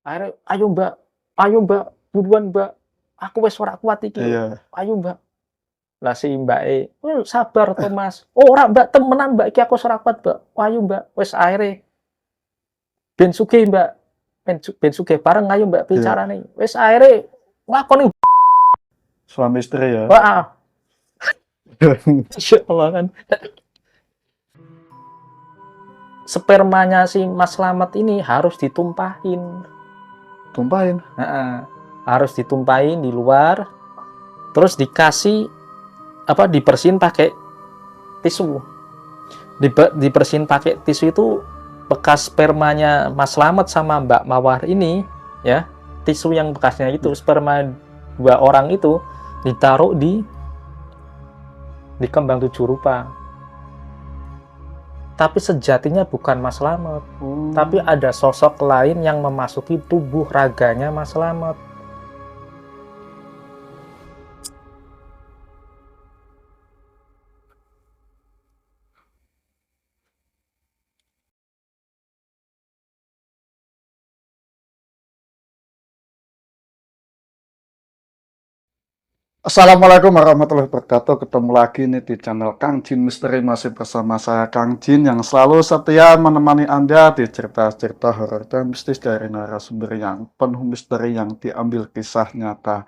Akhirnya, ayo mbak, buruan mbak, aku wis ora kuat iki, ayo mbak. Lah si mbake, sabar to mas, ora mbak, temenan mbak, iki aku ora kuat mbak, ayo mbak, wis akhire ben sugih mbak, ben sugih bareng ayo mbak bicarane, wis akhire nglakoni suami istri ya. heeh. Masya Allah kan. Spermanya si Mas Slamet ini harus ditumpahin. Tumpahin? Harus ditumpahin di luar, terus dikasih dibersihin pakai tisu. Dibersihin pakai tisu itu bekas spermanya Mas Slamet sama Mbak Mawar ini, ya, tisu yang bekasnya itu sperma 2 orang itu ditaruh di kembang 7 rupa. Tapi sejatinya bukan Mas Slamet, tapi ada sosok lain yang memasuki tubuh raganya Mas Slamet. Assalamualaikum warahmatullahi wabarakatuh. Ketemu lagi nih di channel Kang Jin Misteri, masih bersama saya Kang Jin yang selalu setia menemani Anda di cerita-cerita horor dan mistis dari narasumber yang penuh misteri yang diambil kisah nyata.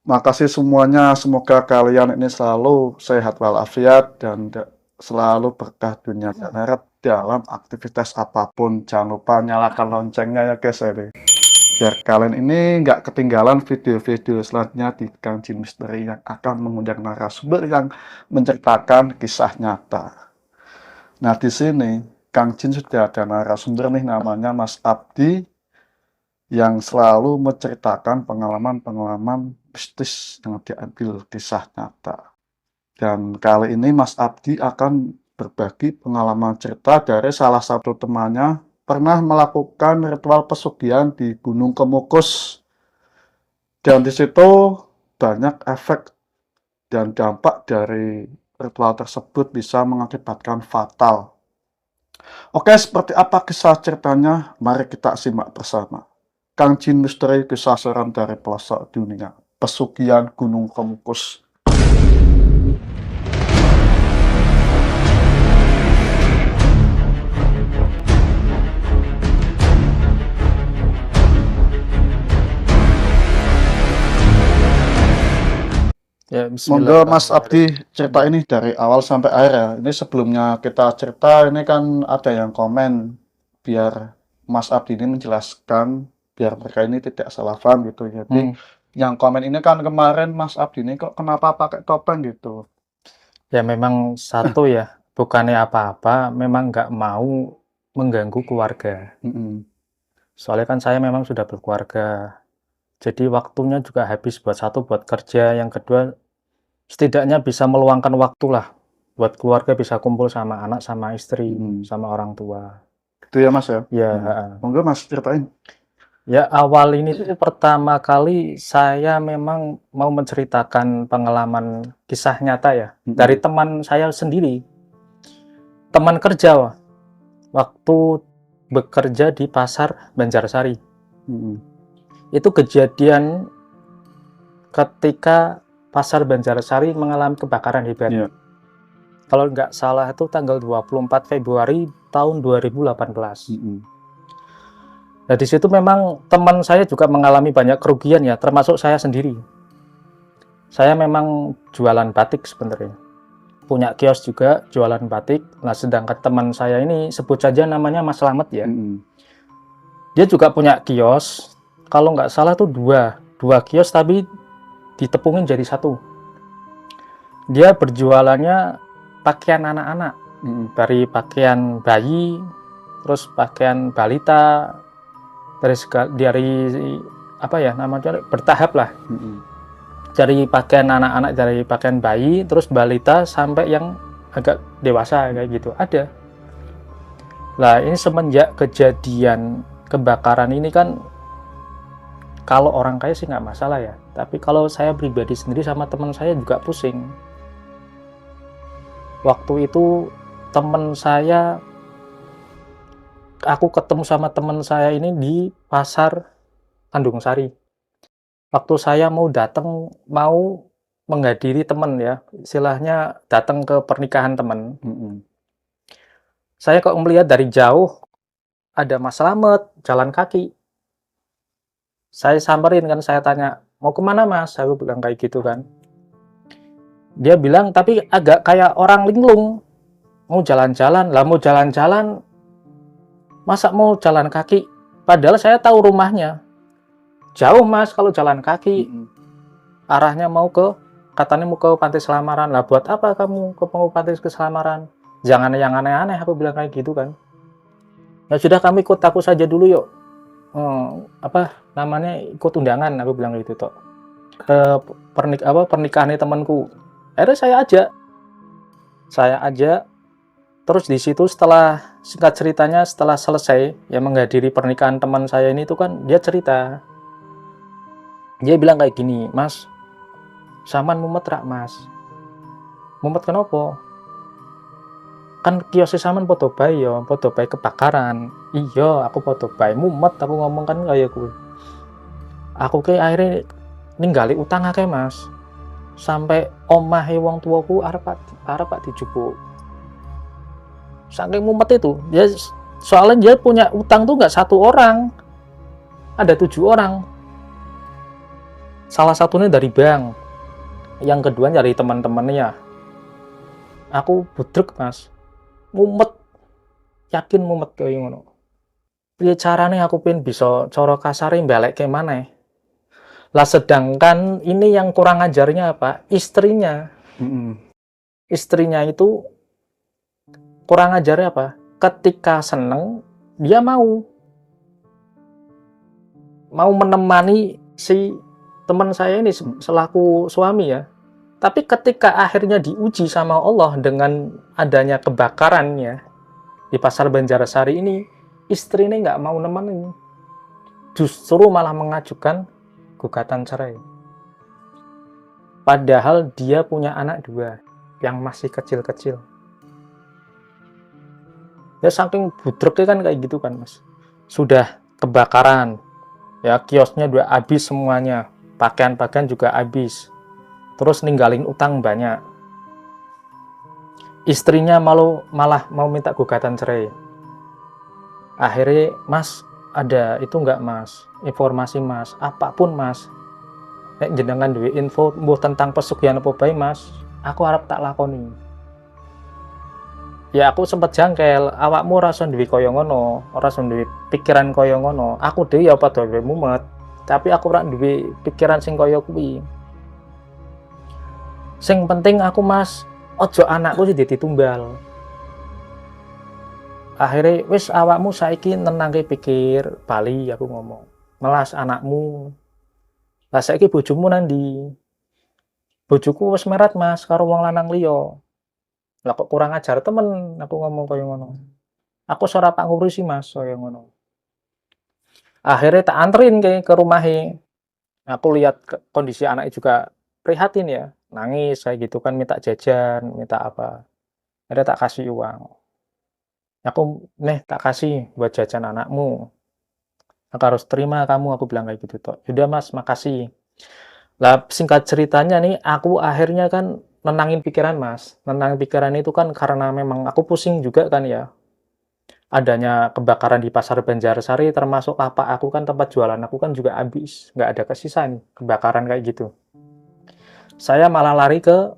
Makasih semuanya, semoga kalian ini selalu sehat walafiat dan selalu berkah dunia dan akhirat dalam aktivitas apapun. Jangan lupa nyalakan loncengnya ya guys ini, biar kalian ini nggak ketinggalan video-video selanjutnya di Kang Jin Misteri yang akan mengundang narasumber yang menceritakan kisah nyata. Nah, di sini Kang Jin sudah ada narasumber nih, namanya Mas Abdi, yang selalu menceritakan pengalaman-pengalaman mistis yang diambil kisah nyata. Dan kali ini Mas Abdi akan berbagi pengalaman cerita dari salah satu temannya pernah melakukan ritual pesugihan di Gunung Kemukus, dan di situ banyak efek dan dampak dari ritual tersebut bisa mengakibatkan fatal. Oke, seperti apa kisah ceritanya? Mari kita simak bersama. Kang Jin Misteri, kisah seram dari pelosok dunia, pesugihan Gunung Kemukus. Ya, monggo Mas Abdi cerita ini dari awal sampai akhir ya. Ini sebelumnya kita cerita, ini kan ada yang komen biar Mas Abdi ini menjelaskan biar mereka ini tidak salah paham gitu. Jadi yang komen ini kan kemarin Mas Abdi ini kok kenapa pakai topeng gitu. Ya memang satu ya, bukannya apa-apa, memang nggak mau mengganggu keluarga. Soalnya kan saya memang sudah berkeluarga. Jadi waktunya juga habis buat satu buat kerja, yang kedua setidaknya bisa meluangkan waktu lah buat keluarga, bisa kumpul sama anak, sama istri, sama orang tua. Itu ya Mas ya? Ya. Monggo Mas ceritain. Ya awal ini tuh pertama kali saya memang mau menceritakan pengalaman kisah nyata ya, dari teman saya sendiri, teman kerja waktu bekerja di pasar Banjarsari. Itu kejadian ketika pasar Banjarsari mengalami kebakaran hebat. Kalau nggak salah itu tanggal 24 Februari tahun 2018. Nah di situ memang teman saya juga mengalami banyak kerugian ya, termasuk saya sendiri. Saya memang jualan batik sebenarnya, punya kios juga jualan batik. Nah sedangkan teman saya ini sebut saja namanya Mas Slamet ya, dia juga punya kios. Kalau nggak salah tuh dua kios tapi ditepungin jadi satu. Dia berjualannya pakaian anak-anak, dari pakaian bayi, terus pakaian balita, dari apa ya namanya, bertahap lah. Dari pakaian anak-anak, dari pakaian bayi, terus balita sampai yang agak dewasa kayak gitu ada. Nah ini semenjak kejadian kebakaran ini kan, kalau orang kaya sih nggak masalah ya, tapi kalau saya pribadi sendiri sama teman saya juga pusing. Waktu itu teman saya aku ketemu sama teman saya ini di pasar Tanjung Sari. Waktu saya mau menghadiri teman ya, istilahnya datang ke pernikahan teman. Saya kok melihat dari jauh ada Mas Slamet jalan kaki. Saya samperin kan, saya tanya, mau kemana Mas? Saya bilang kayak gitu kan. Dia bilang, tapi agak kayak orang linglung, mau jalan-jalan. Lah mau jalan-jalan, masa mau jalan kaki? Padahal saya tahu rumahnya. Jauh Mas kalau jalan kaki. Arahnya katanya mau ke Pantai Selamaran. Lah buat apa kamu mau Pantai Selamaran? Jangan yang aneh-aneh, aku bilang kayak gitu kan. Ya sudah, kami ikut aku saja dulu yuk. Ikut undangan, aku bilang gitu toh. Pernikahan temanku. Akhirnya saya ajak. Terus di situ singkat ceritanya setelah selesai ya menghadiri pernikahan teman saya ini, itu kan dia cerita. Dia bilang kayak gini, Mas, saman mumet rak Mas. Mumet kenapa? Kan kiosnya saman podo bae kebakaran. Iya, aku podo bae mumet, aku ngomong kan kayak gue. Aku akhirnya ninggali utang akeh Mas. Sampai omahe wong tuaku arep pak dijupuk. Saking mumet itu, soalnya dia punya utang tuh nggak 1 orang, ada 7 orang. Salah satunya dari bank, yang kedua dari teman-temannya. Aku budrek Mas, mumet, yakin mumet kayak ngono. Piye carane aku pengen bisa cara kasare balik ke mana? Lah sedangkan ini yang kurang ajarnya apa? Istrinya. Istrinya itu kurang ajarnya apa? Ketika seneng dia mau menemani si teman saya ini selaku suami ya. Tapi ketika akhirnya diuji sama Allah dengan adanya kebakarannya di pasar Banjarsari ini, istrinya nggak mau nemenin, justru malah mengajukan gugatan cerai. Padahal dia punya anak 2 yang masih kecil-kecil. Ya saking budreknya kan kayak gitu kan Mas. Sudah kebakaran, ya kiosnya udah habis semuanya, pakaian-pakaian juga habis, terus ninggalin utang banyak. Istrinya malah mau minta gugatan cerai. Akhirnya, Mas, ada itu enggak Mas? Informasi Mas, apapun Mas. Nek jenengan duwe info tentang pesugihan apa bae Mas, aku harap tak lakoni. Ya aku sempat jangkel, awakmu ora iso duwe kaya ngono, ora iso duwe pikiran kaya ngono. Aku dhewe ya padha wae mumet, tapi aku ora duwe pikiran sing kaya kuwi. Sing penting aku Mas, ojo anakku sing dadi tumbal. Akhirnya wis awakmu saiki nenangke pikir, bali aku ngomong. Melas anakmu. Lah saiki bojomu nandi? Bojoku wis merat Mas karo wong lanang liya. Lah kok kurang ajar temen, aku ngomong kaya ngono. Aku ora pak ngurusi Mas kaya ngono. Akhirnya tak anterin ke rumahe. Aku lihat kondisi anaknya juga prihatin ya, nangis kayak gitu kan, minta jajan, minta apa. Akhirnya tak kasih uang. Aku tak kasih buat jajan anakmu. Aku harus terima kamu, aku bilang kayak gitu toh. Yaudah Mas, makasih. Lah singkat ceritanya nih, aku akhirnya kan nenangin pikiran Mas. Nenangin pikiran itu kan karena memang aku pusing juga kan ya. Adanya kebakaran di pasar Banjarsari, termasuk lapak aku kan, tempat jualan aku kan juga habis. Nggak ada kesisa nih, kebakaran kayak gitu. Saya malah lari ke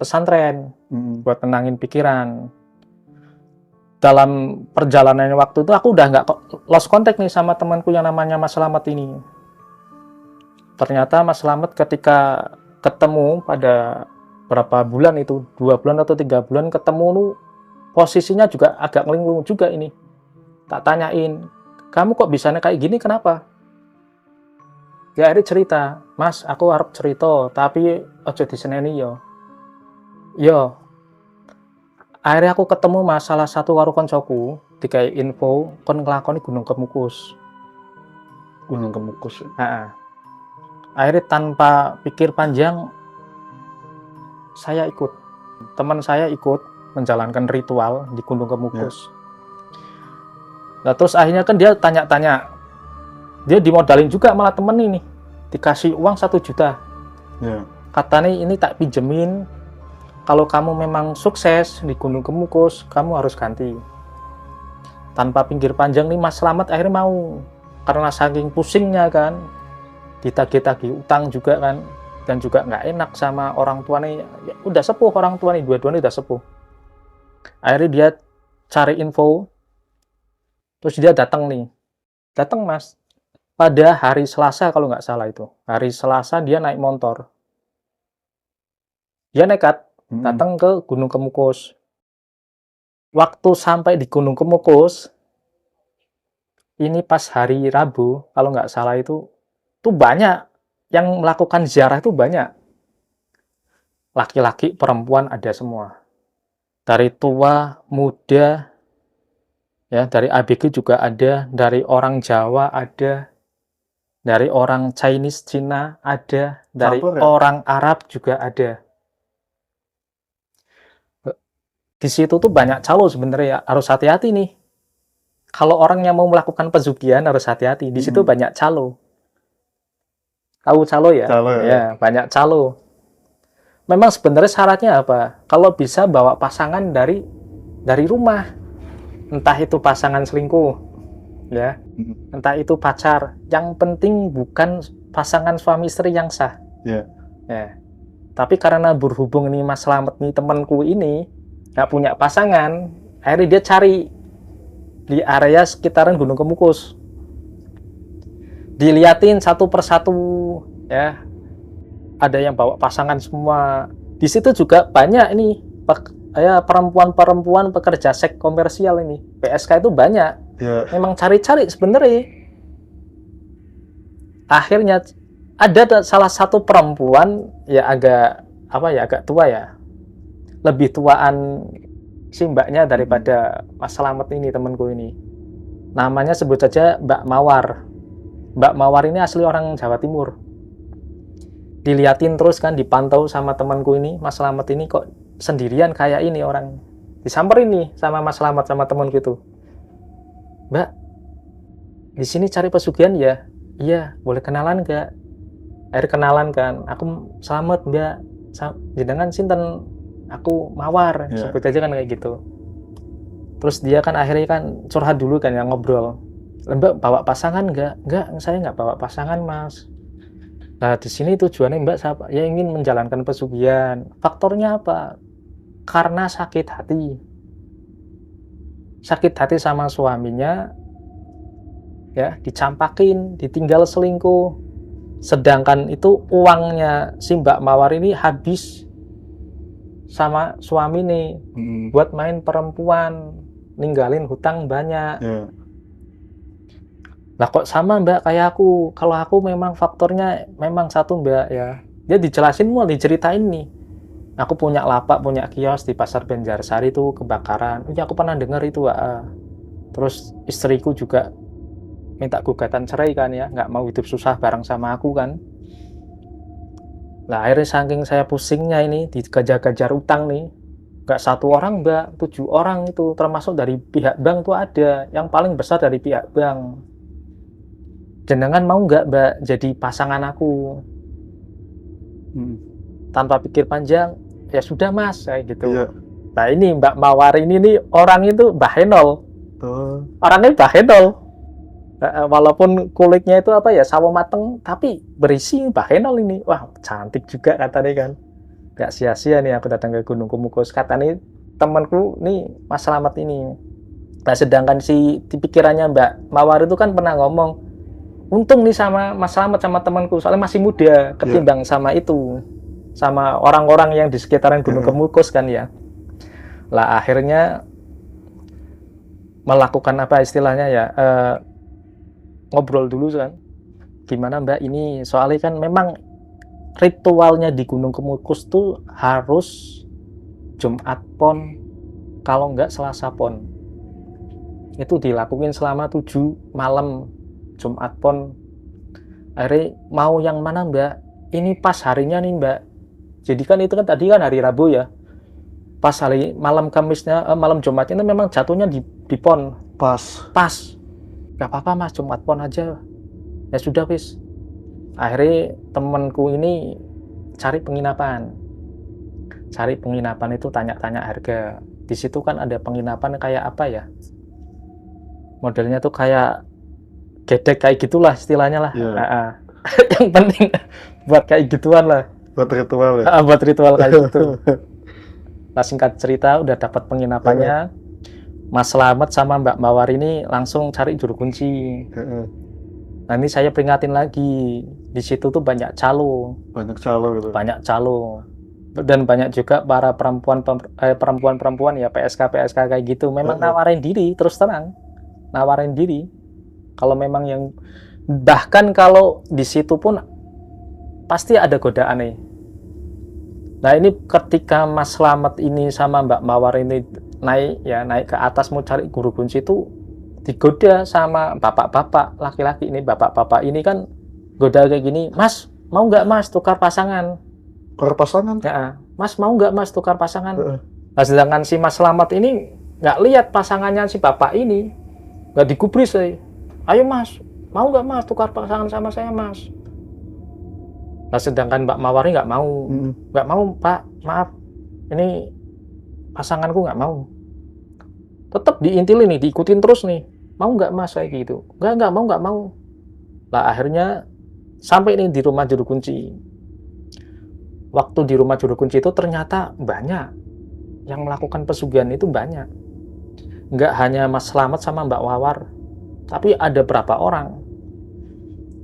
pesantren buat nenangin pikiran. Dalam perjalanan waktu itu aku udah nggak lost contact nih sama temanku yang namanya Mas Slamet ini. Ternyata Mas Slamet ketika ketemu pada berapa bulan itu, 2 bulan atau 3 bulan ketemu nu, posisinya juga agak ngelinglung juga ini. Tak tanyain, kamu kok bisanya kayak gini, kenapa? Ya akhirnya cerita, Mas aku harap cerita, tapi ojo diseneni yo. Yo, akhirnya aku ketemu Mas salah satu karo koncoku, dikai info kon nglakoni Gunung Kemukus. Gunung Kemukus. Akhirnya tanpa pikir panjang, saya ikut. Teman saya ikut menjalankan ritual di Gunung Kemukus. Nah, terus akhirnya kan dia tanya-tanya, dia dimodalin juga malah temen ini, dikasih uang 1 juta. Ya. Katanya ini tak pinjemin, kalau kamu memang sukses di Gunung Kemukus, kamu harus ganti. Tanpa pinggir panjang nih Mas Slamet akhirnya mau, karena saking pusingnya kan, ditagih-tagih utang juga kan, dan juga nggak enak sama orang tuanya. Ya, udah sepuh orang tua nih, dua-duanya udah sepuh. Akhirnya dia cari info, terus dia datang Mas, pada hari Selasa kalau nggak salah itu, hari Selasa dia naik motor, dia nekat datang ke Gunung Kemukus. Waktu sampai di Gunung Kemukus, ini pas hari Rabu kalau nggak salah itu tuh banyak yang melakukan ziarah, itu banyak, laki-laki perempuan ada semua, dari tua muda ya, dari ABG juga ada, dari orang Jawa ada, dari orang Chinese Cina ada, dari Campur ya? orang Arab juga ada. Di situ tuh banyak calo sebenarnya, harus hati-hati nih. Kalau orang yang mau melakukan pesugihan harus hati-hati. Di situ banyak calo. Tahu calo ya? Calo ya. Ya, banyak calo. Memang sebenarnya syaratnya apa? Kalau bisa bawa pasangan dari rumah. Entah itu pasangan selingkuh, ya. Entah itu pacar. Yang penting bukan pasangan suami istri yang sah. Ya. Ya. Tapi karena berhubung nih Mas Slamet nih temanku ini nggak punya pasangan, akhirnya dia cari di area sekitaran Gunung Kemukus. Diliatin satu persatu ya. Ada yang bawa pasangan semua. Di situ juga banyak ini ya, perempuan-perempuan pekerja seks komersial ini. PSK itu banyak. Ya. Memang cari-cari sebenarnya. Akhirnya ada salah satu perempuan ya agak tua ya. Lebih tuaan si mbaknya daripada Mas Slamet ini, temanku ini. Namanya sebut saja Mbak Mawar. Mbak Mawar ini asli orang Jawa Timur. Diliatin terus kan, dipantau sama temanku ini, Mas Slamet ini kok sendirian kayak ini orang. Disamperin nih sama Mas Slamet sama temanku itu. Mbak, di sini cari pesugihan ya? Iya, boleh kenalan nggak? Akhirnya kenalan kan. Aku Slamet Mbak, jenengan sinten? Aku Mawar, sebut aja kan kayak gitu. Terus dia kan akhirnya kan curhat dulu kan, yang ngobrol. Mbak bawa pasangan nggak? Nggak, saya nggak bawa pasangan Mas. Nah di sini tujuannya Mbak siapa? Ya ingin menjalankan pesugihan. Faktornya apa? Karena sakit hati. Sakit hati sama suaminya, ya dicampakin, ditinggal selingkuh. Sedangkan itu uangnya si Mbak Mawar ini habis sama suami nih buat main perempuan, ninggalin hutang banyak. Lah kok sama Mbak kayak aku? Kalau aku memang faktornya memang satu Mbak ya. Dia dijelasin semua, diceritain nih. Aku punya lapak, punya kios di Pasar Banjarsari itu kebakaran. Ya aku pernah dengar itu. Terus istriku juga minta gugatan cerai kan ya, nggak mau hidup susah bareng sama aku kan. Nah akhirnya saking saya pusingnya ini, dikejar-kejar utang nih. Nggak 1 orang Mbak, 7 orang itu, termasuk dari pihak bank tuh ada. Yang paling besar dari pihak bank. Jenengan mau nggak Mbak jadi pasangan aku? Tanpa pikir panjang, ya sudah Mas, kayak gitu. Nah ini Mbak Mawar ini nih, orang itu bahenol. Orangnya bahenol. Walaupun kulitnya itu apa ya, sawo mateng, tapi berisi bahenol ini. Wah cantik juga katanya kan. Gak sia-sia nih aku datang ke Gunung Kemukus. Katanya temanku nih Mas Slamet ini. Nah sedangkan di pikirannya Mbak Mawar itu kan pernah ngomong, untung nih sama Mas Slamet sama temanku, soalnya masih muda ketimbang sama itu, sama orang-orang yang di sekitaran Gunung Kemukus kan ya. Lah akhirnya melakukan apa istilahnya ya, ngobrol dulu kan, gimana Mbak ini, soalnya kan memang ritualnya di Gunung Kemukus tuh harus Jumat Pon, kalau enggak Selasa Pon. Itu dilakuin selama 7 malam Jumat Pon. Akhirnya mau yang mana Mbak? Ini pas harinya nih Mbak. Jadi kan itu kan tadi kan hari Rabu ya. Pas hari malam Kamisnya, malam Jumatnya itu memang jatuhnya di Pon. Pas. Gak apa-apa mas, Jumat Pon aja. Ya sudah wis. Akhirnya temanku ini cari penginapan itu tanya-tanya harga. Di situ kan ada penginapan kayak apa ya, modelnya tuh kayak gedek kayak gitulah istilahnya lah. Iya. Yang penting buat kayak gituan lah, Buat ritual ya. buat ritual kayak gitu. Nah singkat cerita udah dapat penginapannya, Mas Slamet sama Mbak Mawar ini langsung cari juru kunci. Nah ini saya peringatin lagi, di situ tuh banyak calo Banyak calo gitu. dan banyak juga para perempuan ya, PSK kayak gitu memang nawarin diri, terus terang nawarin diri. Kalau memang yang, bahkan kalau di situ pun pasti ada godaan nih. Nah ini ketika Mas Slamet ini sama Mbak Mawar ini naik ke atas mau cari guru kunci itu digoda sama bapak-bapak laki-laki ini. Bapak-bapak ini kan goda kayak gini, mas mau nggak mas tukar pasangan? Tukar pasangan? Ya, mas mau nggak mas tukar pasangan? Nah, sedangkan si Mas Slamet ini nggak lihat pasangannya si bapak ini, nggak digubris. Ayo mas, mau nggak mas tukar pasangan sama saya mas? Nah, sedangkan Mbak Mawar nggak mau. Nggak mau pak, maaf, ini pasanganku nggak mau. Tetap diintilin nih, diikutin terus nih. Mau nggak mas kayak gitu? Nggak mau. Lah akhirnya sampai nih di rumah juru kunci. Waktu di rumah juru kunci itu ternyata banyak yang melakukan pesugihan itu, banyak. Nggak hanya Mas Slamet sama Mbak Mawar, tapi ada berapa orang.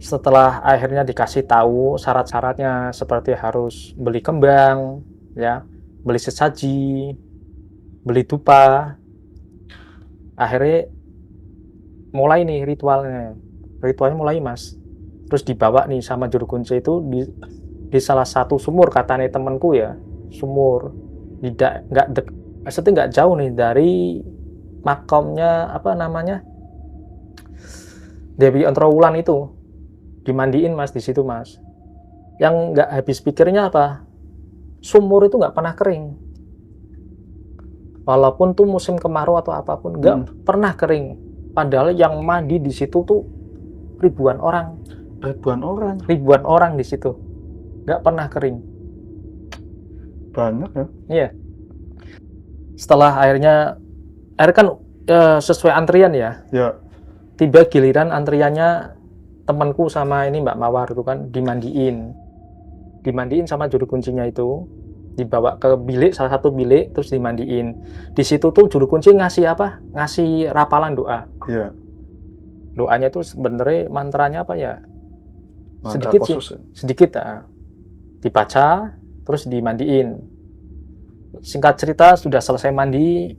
Setelah akhirnya dikasih tahu syarat-syaratnya seperti harus beli kembang, ya, beli sesaji, beli dupa. Akhirnya mulai nih ritualnya mulai mas. Terus dibawa nih sama juru kunci itu di salah satu sumur, katanya temanku ya, sumur maksudnya nggak jauh nih dari makamnya apa namanya Dewi Ontrowulan itu. Dimandiin mas di situ mas. Yang nggak habis pikirnya apa, sumur itu nggak pernah kering. Walaupun tuh musim kemarau atau apapun, nggak pernah kering. Padahal yang mandi di situ tuh ribuan orang di situ, nggak pernah kering. Banyak ya? Iya. Setelah akhirnya kan sesuai antrian ya. Ya. Tiba giliran antriannya temanku sama ini Mbak Mawar itu kan dimandiin sama juru kuncinya itu, dibawa ke bilik, salah satu bilik, terus dimandiin. Di situ tuh juru kunci ngasih rapalan doa. Iya. Doanya tuh sebenarnya mantranya apa ya? Mantra Sedikit khusus, sih, sedikit dibaca, terus dimandiin. Singkat cerita sudah selesai mandi,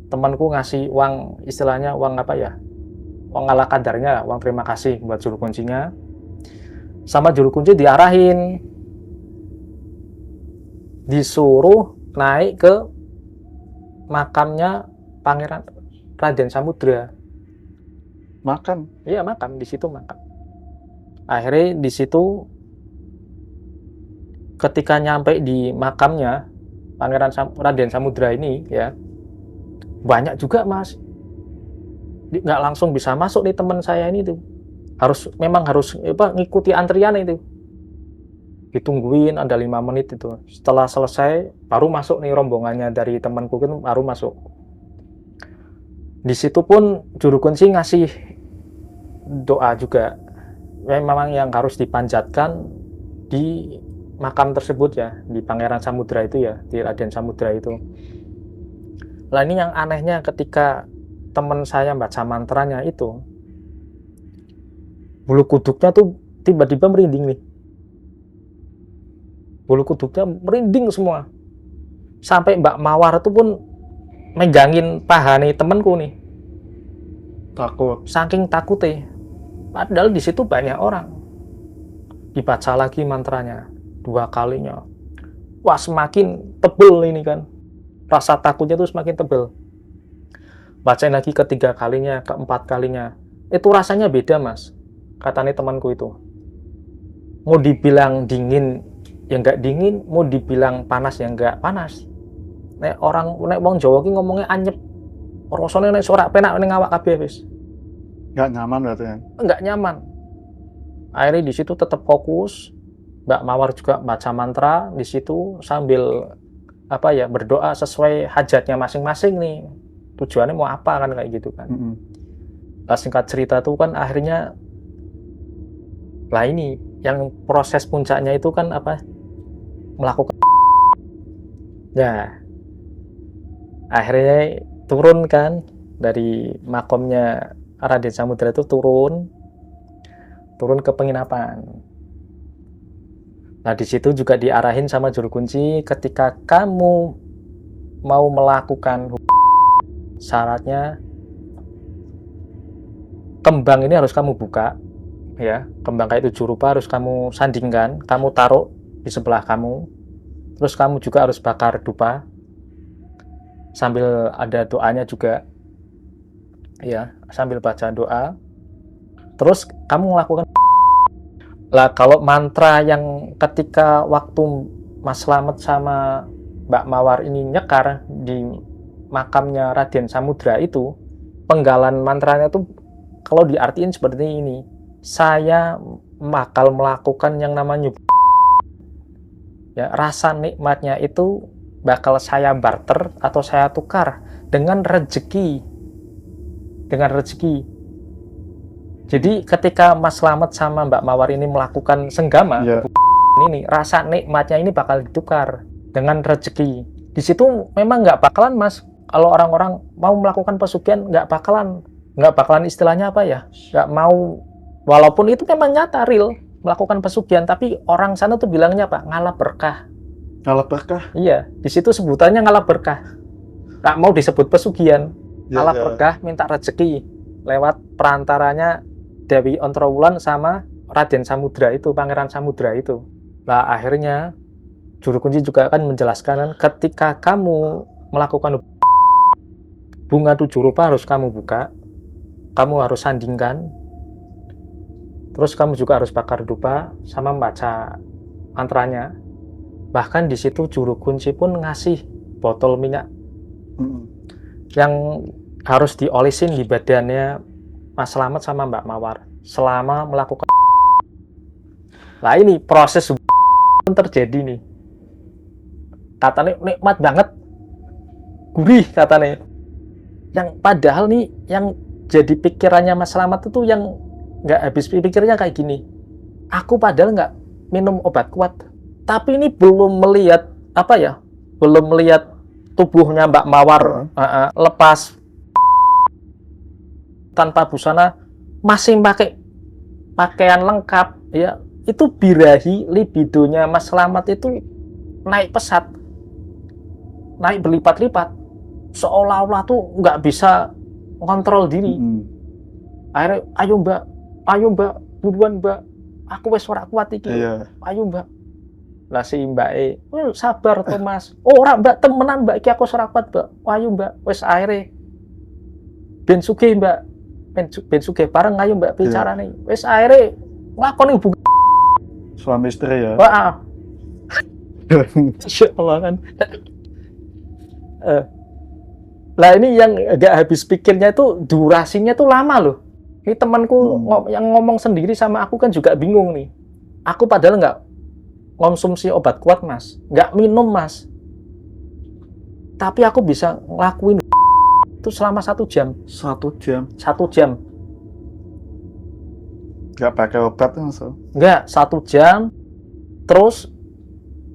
temanku ngasih uang, istilahnya uang apa ya? Uang ala kadarnya, uang terima kasih buat juru kuncinya. Sama juru kunci diarahin, disuruh naik ke makamnya Pangeran Raden Samudra. Makan? Iya makan, di situ makan. Akhirnya di situ ketika nyampe di makamnya Pangeran Raden Samudra ini ya, banyak juga mas. Nggak langsung bisa masuk nih teman saya ini tuh, memang harus ngikuti antrian itu, ditungguin ada 5 menit itu. Setelah selesai baru masuk nih rombongannya dari temanku itu, baru masuk. Di situ pun juru kunci ngasih doa juga, memang yang harus dipanjatkan di makam tersebut ya, di Pangeran Samudra itu ya, di Raden Samudra itu. Lah ini yang anehnya, ketika teman saya baca mantranya itu, bulu kuduknya tuh tiba-tiba merinding nih. Bulu kuduknya merinding semua. Sampai Mbak Mawar itu pun megangin paha nih temanku nih. Takut. Saking takutnya. Padahal di situ banyak orang. Dibaca lagi mantranya 2 kalinya. Wah, semakin tebel ini kan. Rasa takutnya tuh semakin tebel. Bacain lagi ke-3 kalinya, ke-4 kalinya. Itu rasanya beda mas, katanya temanku itu. Mau dibilang dingin, ya nggak dingin. Mau dibilang panas, ya nggak panas. Nek wong Jawa ki ngomongnya anyep. rasane nek ora penak ning awak kabeh wis. Nggak nyaman berarti ya. Enggak nyaman. Akhirnya di situ tetap fokus. Mbak Mawar juga baca mantra di situ sambil apa ya berdoa sesuai hajatnya masing-masing nih. Tujuannya mau apa kan kayak gitu kan. Nah, singkat cerita tuh kan akhirnya lah ini yang proses puncaknya itu kan apa melakukan ya akhirnya turun kan dari makomnya Raden Samudra itu turun ke penginapan. Nah di situ juga diarahin sama juru kunci ketika kamu mau melakukan syaratnya kembang ini harus kamu buka ya, kembang kayak 7 rupa harus kamu sandingkan, kamu taruh di sebelah kamu, terus kamu juga harus bakar dupa sambil ada doanya juga ya, sambil baca doa, terus kamu melakukan lah. Kalau mantra yang ketika waktu Mas Slamet sama Mbak Mawar ini nyekar di makamnya Raden Samudra itu, penggalan mantranya tuh kalau diartiin seperti ini, saya bakal melakukan yang namanya ya, rasa nikmatnya itu bakal saya barter atau saya tukar dengan rezeki. Jadi ketika Mas Slamet sama Mbak Mawar ini melakukan senggama ini, rasa nikmatnya ini bakal ditukar dengan rezeki. Di situ memang nggak bakalan Mas, kalau orang-orang mau melakukan pesugihan nggak bakalan istilahnya apa ya, nggak mau, walaupun itu memang nyata real melakukan pesugihan, tapi orang sana tuh bilangnya apa, ngalah berkah. Ngalah berkah? Iya, di situ sebutannya ngalah berkah, nggak mau disebut pesugihan. Ngalah berkah, minta rezeki lewat perantaranya Dewi Ontrowulan sama Raden Samudra itu, Pangeran Samudra itu. Nah akhirnya juru kunci juga akan menjelaskan ketika kamu melakukan bunga 7 rupa harus kamu buka, kamu harus sandingkan, terus kamu juga harus bakar dupa sama membaca mantranya. Bahkan di situ juru kunci pun ngasih botol minyak yang harus diolesin di badannya Mas Slamet sama Mbak Mawar selama melakukan. Nah ini proses terjadi nih, katanya nikmat banget, gurih katanya. Yang padahal nih yang jadi pikirannya Mas Slamet itu yang nggak habis pikirnya kayak gini, aku padahal nggak minum obat kuat, tapi ini belum melihat apa ya, belum melihat tubuhnya Mbak Mawar lepas tanpa busana, masih pakai pakaian lengkap ya, itu birahi libidonya Mas Slamet itu naik pesat, naik berlipat-lipat, seolah-olah tuh nggak bisa kontrol diri. Akhirnya ayo mbak buruan mbak, aku wes ora kuat iki, ayo mbak. Lah si mbak sabar to mas, ora mbak temenan mbak iki aku ora kuat mbak, ayo mbak, wes akhirnya ben sugih mbak, ben sugih bareng ayo mbak bicara nih, wes akhirnya nglakoni hubungan suami istri ya. Wah. Insya Allah kan. Lah ini yang agak habis pikirnya itu durasinya tuh lama loh. Ini temanku yang ngomong sendiri sama aku kan juga bingung nih. Aku padahal nggak konsumsi obat kuat mas, nggak minum mas, tapi aku bisa ngelakuin itu selama 1 jam. 1 jam? 1 jam. Nggak pakai obat langsung? Nggak, 1 jam. Terus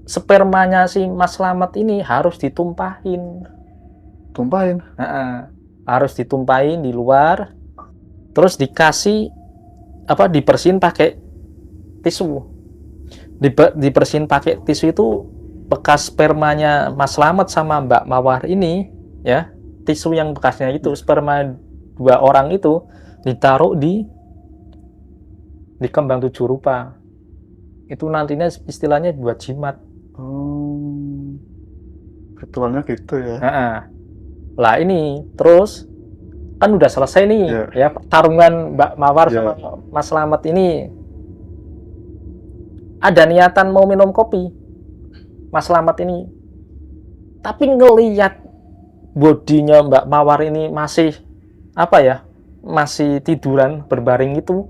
spermanya si Mas Slamet ini harus ditumpahin. Tumpahin? Harus ditumpahin di luar. Terus dikasih apa, dibersihin pakai tisu. Dibersihin pakai tisu itu bekas spermanya Mas Slamet sama Mbak Mawar ini ya. Tisu yang bekasnya itu sperma 2 orang itu ditaruh di kembang 7 rupa. Itu nantinya istilahnya buat jimat. Ritualnya gitu ya. Lah ini terus kan udah selesai nih ya pertarungan Mbak Mawar sama Mas Slamet ini. Ada niatan mau minum kopi Mas Slamet ini, tapi ngelihat bodinya Mbak Mawar ini masih apa ya, masih tiduran berbaring itu,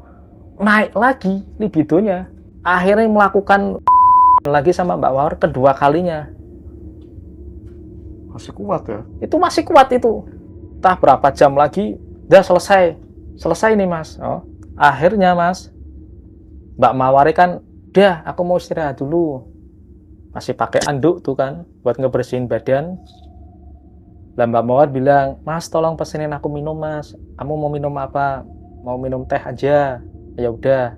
naik lagi libidonya. Akhirnya melakukan lagi sama Mbak Mawar kedua kalinya. Masih kuat ya? Itu masih kuat itu. Entah berapa jam lagi, udah selesai. Selesai nih Mas. Oh, akhirnya Mas, Mbak Mawar kan, udah aku mau istirahat dulu. Masih pakai anduk tuh kan, buat ngebersihin badan. Lah Mbak Mawar bilang, Mas tolong pesenin aku minum Mas. Kamu mau minum apa? Mau minum teh aja. Ya udah.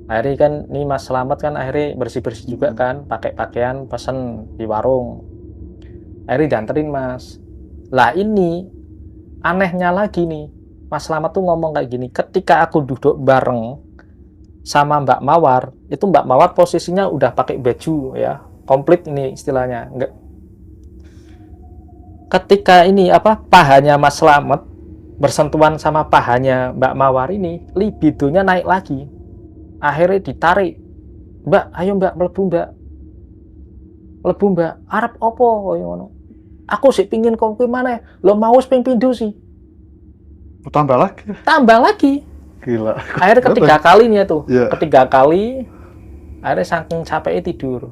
Akhirnya kan, nih Mas Selamat kan akhirnya bersih-bersih juga kan, pakai pakaian pesen di warung. Akhirnya dianterin Mas. Lah ini anehnya lagi nih, Mas Selamat tuh ngomong kayak gini, ketika aku duduk bareng sama Mbak Mawar, itu Mbak Mawar posisinya udah pakai baju ya, komplit ini istilahnya. Enggak. Ketika ini apa, pahanya Mas Selamat bersentuhan sama pahanya Mbak Mawar ini, libidonya naik lagi. Akhirnya ditarik. Mbak, ayo Mbak, mlebu Mbak. Mlebu Mbak, arep opo koyo ngono. Aku sih pingin kopi mana? Lo mau ping pindho sih. Tambah lagi. Tambah lagi. Gila. Akhirnya ketiga kalinya tuh. Yeah. Ketiga kali, akhirnya saking capeknya tidur.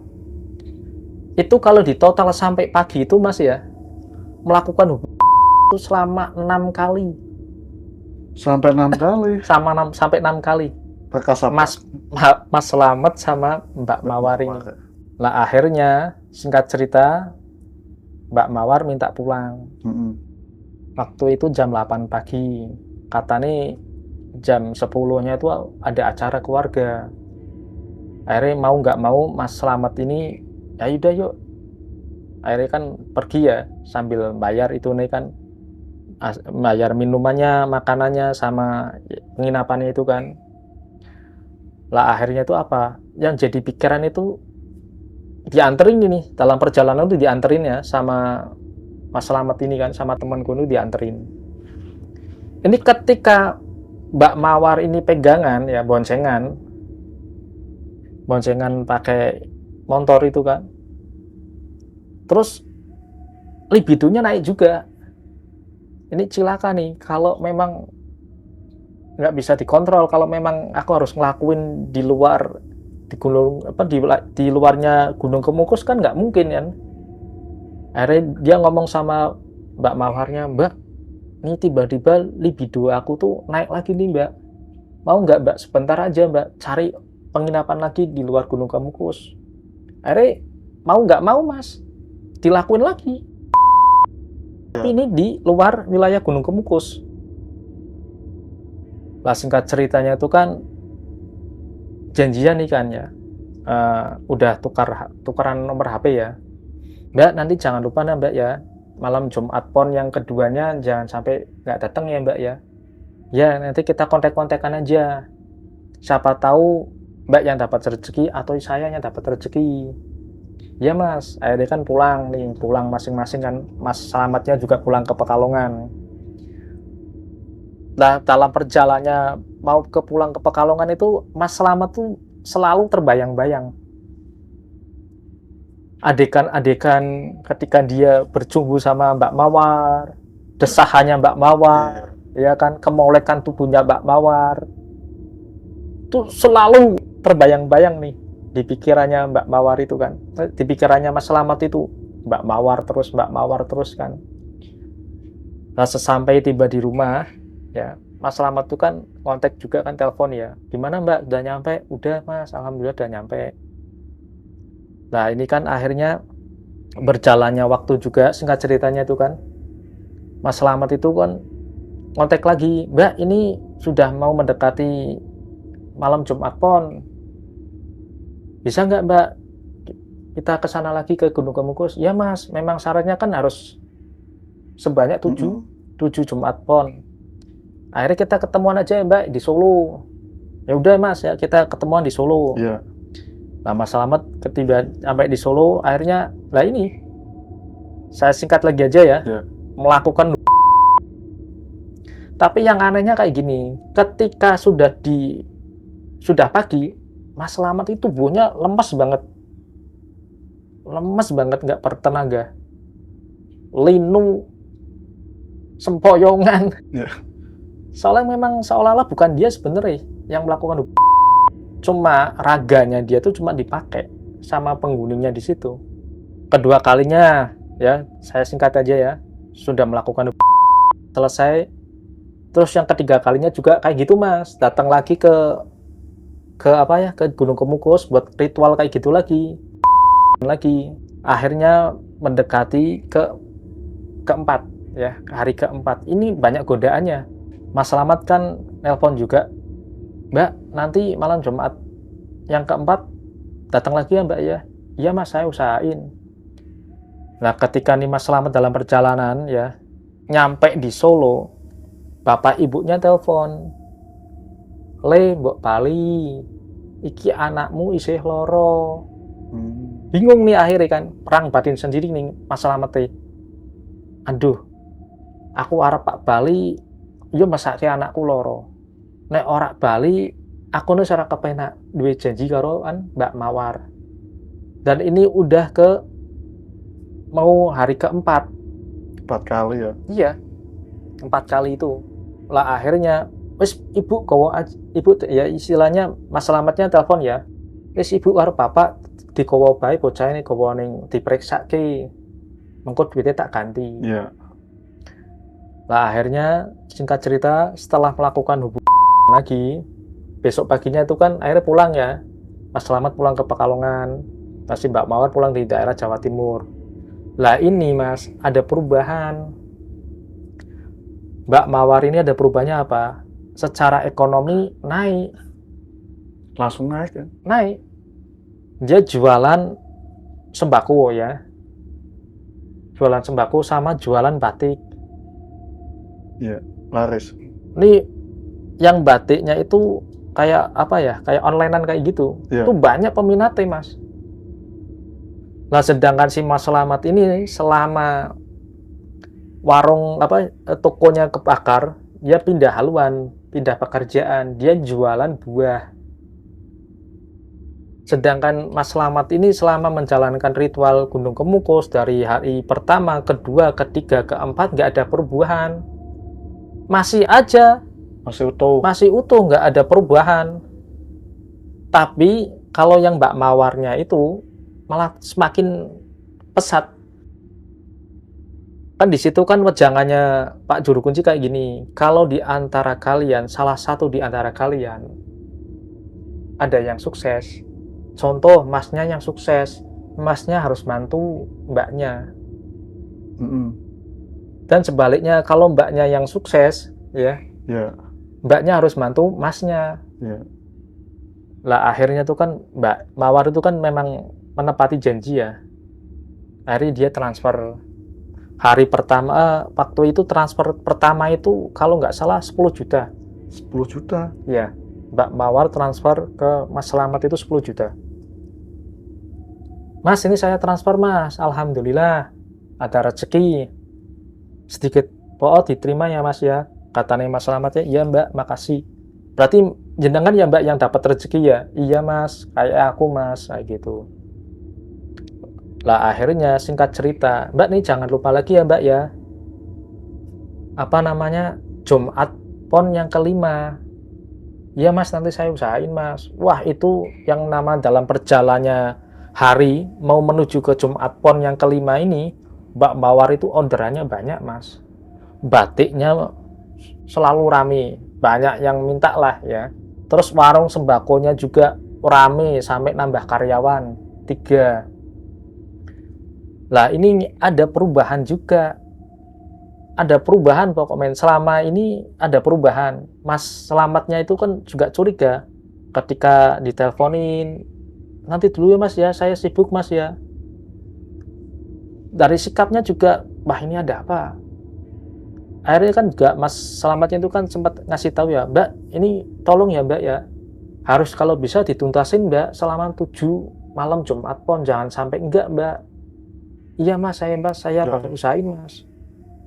Itu kalau di total sampai pagi itu Mas ya, melakukan hubungan itu selama 6 kali. Sampai 6 kali. Sampai 6 kali. Bekas apa? Mas Selamat sama Mbak Mawar ini. Lah akhirnya singkat cerita, Mbak Mawar minta pulang. Waktu itu jam 8 pagi. Katanya jam 10-nya itu ada acara keluarga. Akhirnya mau nggak mau Mas Selamat ini, ya udah yuk. Akhirnya kan pergi ya sambil bayar itu nih kan, bayar minumannya, makanannya sama penginapannya itu kan. Lah akhirnya itu apa? Yang jadi pikiran itu dianterin ini, dalam perjalanan itu dianterin ya sama Mas Selamat ini kan, sama temanku itu dianterin. Ini ketika Mbak Mawar ini pegangan ya, boncengan pakai motor itu kan, terus libidonya naik juga. Ini cilaka nih kalau memang nggak bisa dikontrol, kalau memang aku harus ngelakuin di luar, di gunung apa, di luarnya Gunung Kemukus kan nggak mungkin kan. Akhirnya dia ngomong sama Mbak Mawarnya, Mbak, ini tiba-tiba libido aku tuh naik lagi nih Mbak, mau nggak Mbak sebentar aja Mbak cari penginapan lagi di luar Gunung Kemukus. Akhirnya mau nggak mau Mas, dilakuin lagi. Tapi ini di luar wilayah Gunung Kemukus. Lah singkat ceritanya itu kan janjian nih kan ya, udah tukaran nomor HP ya. Mbak, nanti jangan lupa Mbak ya, malam Jumat Pon yang keduanya jangan sampai nggak datang ya Mbak ya. Ya nanti kita kontak-kontakan aja. Siapa tahu Mbak yang dapat rezeki atau saya yang dapat rezeki. Ya Mas, akhirnya kan pulang masing-masing kan. Mas Selamatnya juga pulang ke Pekalongan. Nah, dalam perjalanannya mau pulang ke Pekalongan itu, Mas Selamat tuh selalu terbayang-bayang. Adegan-adegan ketika dia berjumpa sama Mbak Mawar, desahannya Mbak Mawar, ya kan, kemolekan tubuhnya Mbak Mawar. Itu selalu terbayang-bayang nih di pikirannya Mbak Mawar itu kan. Di pikirannya Mas Selamat itu, Mbak Mawar terus kan. Nah, sesampai tiba di rumah, ya Mas Selamat tuh kan kontak juga kan, telepon ya, gimana Mbak, udah nyampe? Udah Mas, alhamdulillah udah nyampe. Nah ini kan akhirnya berjalannya waktu juga, singkat ceritanya itu kan, Mas Selamat itu kan kontak lagi, Mbak ini sudah mau mendekati malam Jumat Pon, bisa nggak Mbak kita kesana lagi ke Gunung Kemukus? Ya Mas, memang syaratnya kan harus sebanyak 7 Jumat Pon. Akhirnya kita ketemuan aja ya Mbak di Solo. Ya udah Mas ya, kita ketemuan di Solo. Iya. Nah Mas Selamat ketika sampai di Solo, akhirnya lah ini saya singkat lagi aja ya, melakukan. Tapi yang anehnya kayak gini, ketika sudah pagi, Mas Selamat itu tubuhnya lemes banget, nggak bertenaga, linu, sempoyongan. Ya. Soalnya memang seolah-olah bukan dia sebenarnya yang melakukan cuma raganya dia tuh cuma dipakai sama penghuninya di situ. Kedua kalinya ya, saya singkat aja ya, sudah melakukan selesai. Terus yang ketiga kalinya juga kayak gitu Mas, datang lagi ke apa ya, ke Gunung Kemukus buat ritual kayak gitu lagi. Akhirnya mendekati keempat ya, hari keempat. Ini banyak godaannya. Mas Slamet kan nelpon juga, Mbak, nanti malam Jumat yang keempat datang lagi ya Mbak ya? Iya Mas, saya usahain. Nah ketika nih Mas Slamet dalam perjalanan ya, nyampe di Solo, bapak ibunya telepon, Le, mbok bali, iki anakmu isih loro. Bingung nih akhirnya kan, perang batin sendiri nih Mas Slamet. Aduh, aku arep Pak Bali, iya masake anakku loro. Nek ora Bali, aku nih ora kepenak duwe janji karo Mbak Mawar. Dan ini udah mau hari keempat. 4 kali ya. Iya, 4 kali itu. Lah akhirnya, wis ibu kowo ibu ya istilahnya Mas Slametnya telepon ya. Wis ibu karo bapak dikowo bae bocah ini kowo ning dipreksake. Mengko duitnya tak ganti. Iya. Lah akhirnya singkat cerita setelah melakukan hubungan lagi, besok paginya itu kan akhirnya pulang ya. Mas Slamet pulang ke Pekalongan, masih Mbak Mawar pulang di daerah Jawa Timur. Lah ini Mas, ada perubahan. Mbak Mawar ini ada perubahannya apa? Secara ekonomi naik. Langsung naik kan? Naik. Dia jualan sembako ya. Jualan sembako sama jualan batik. Iya, laris. Ini yang batiknya itu kayak apa ya? Kayak onlinean kayak gitu. Iya. Itu banyak peminatnya, Mas. Nah, sedangkan si Mas Slamet ini selama warung tokonya kebakar, dia pindah haluan, pindah pekerjaan, dia jualan buah. Sedangkan Mas Slamet ini selama menjalankan ritual Gunung Kemukus dari hari pertama, kedua, ketiga, keempat nggak ada perubahan. Masih aja, masih utuh, nggak ada perubahan. Tapi kalau yang Mbak Mawarnya itu malah semakin pesat. Kan di situ kan wejangannya Pak Juru Kunci kayak gini. Kalau di antara kalian, salah satu di antara kalian ada yang sukses. Contoh, masnya yang sukses, masnya harus bantu mbaknya. Dan sebaliknya, kalau mbaknya yang sukses, ya, mbaknya harus bantu masnya. Lah akhirnya tuh kan Mbak Mawar itu kan memang menepati janji ya. Akhirnya dia transfer hari pertama, waktu itu transfer pertama itu kalau nggak salah 10 juta. 10 juta? Ya, Mbak Mawar transfer ke Mas Slamet itu 10 juta. Mas, ini saya transfer Mas, alhamdulillah ada rezeki. Sedikit diterima ya Mas ya. Katanya Mas Slamet ya, iya Mbak, makasih. Berarti jenengan ya Mbak yang dapat rezeki ya? Iya Mas, kayak aku Mas, kayak gitu. Lah akhirnya singkat cerita, Mbak nih jangan lupa lagi ya Mbak ya. Apa namanya? Jumat Pon yang kelima. Iya Mas, nanti saya usahain Mas. Wah, itu yang nama dalam perjalanannya hari mau menuju ke Jumat Pon yang kelima ini, Mbak Mawar itu orderannya banyak Mas. Batiknya selalu rame, banyak yang minta lah ya. Terus warung sembakonya juga rame sampai nambah karyawan 3. Lah ini ada perubahan juga. Ada perubahan pokoknya selama ini ada perubahan. Mas Slametnya itu kan juga curiga ketika diteleponin, nanti dulu ya Mas ya, saya sibuk Mas ya. Dari sikapnya juga, wah ini ada apa? Akhirnya kan juga Mas Slametnya itu kan sempat ngasih tahu ya, Mbak, ini tolong ya Mbak ya, harus kalau bisa dituntasin Mbak selama 7 malam Jumat Pon, jangan sampai enggak Mbak. Iya Mas, saya bakal usahain Mas.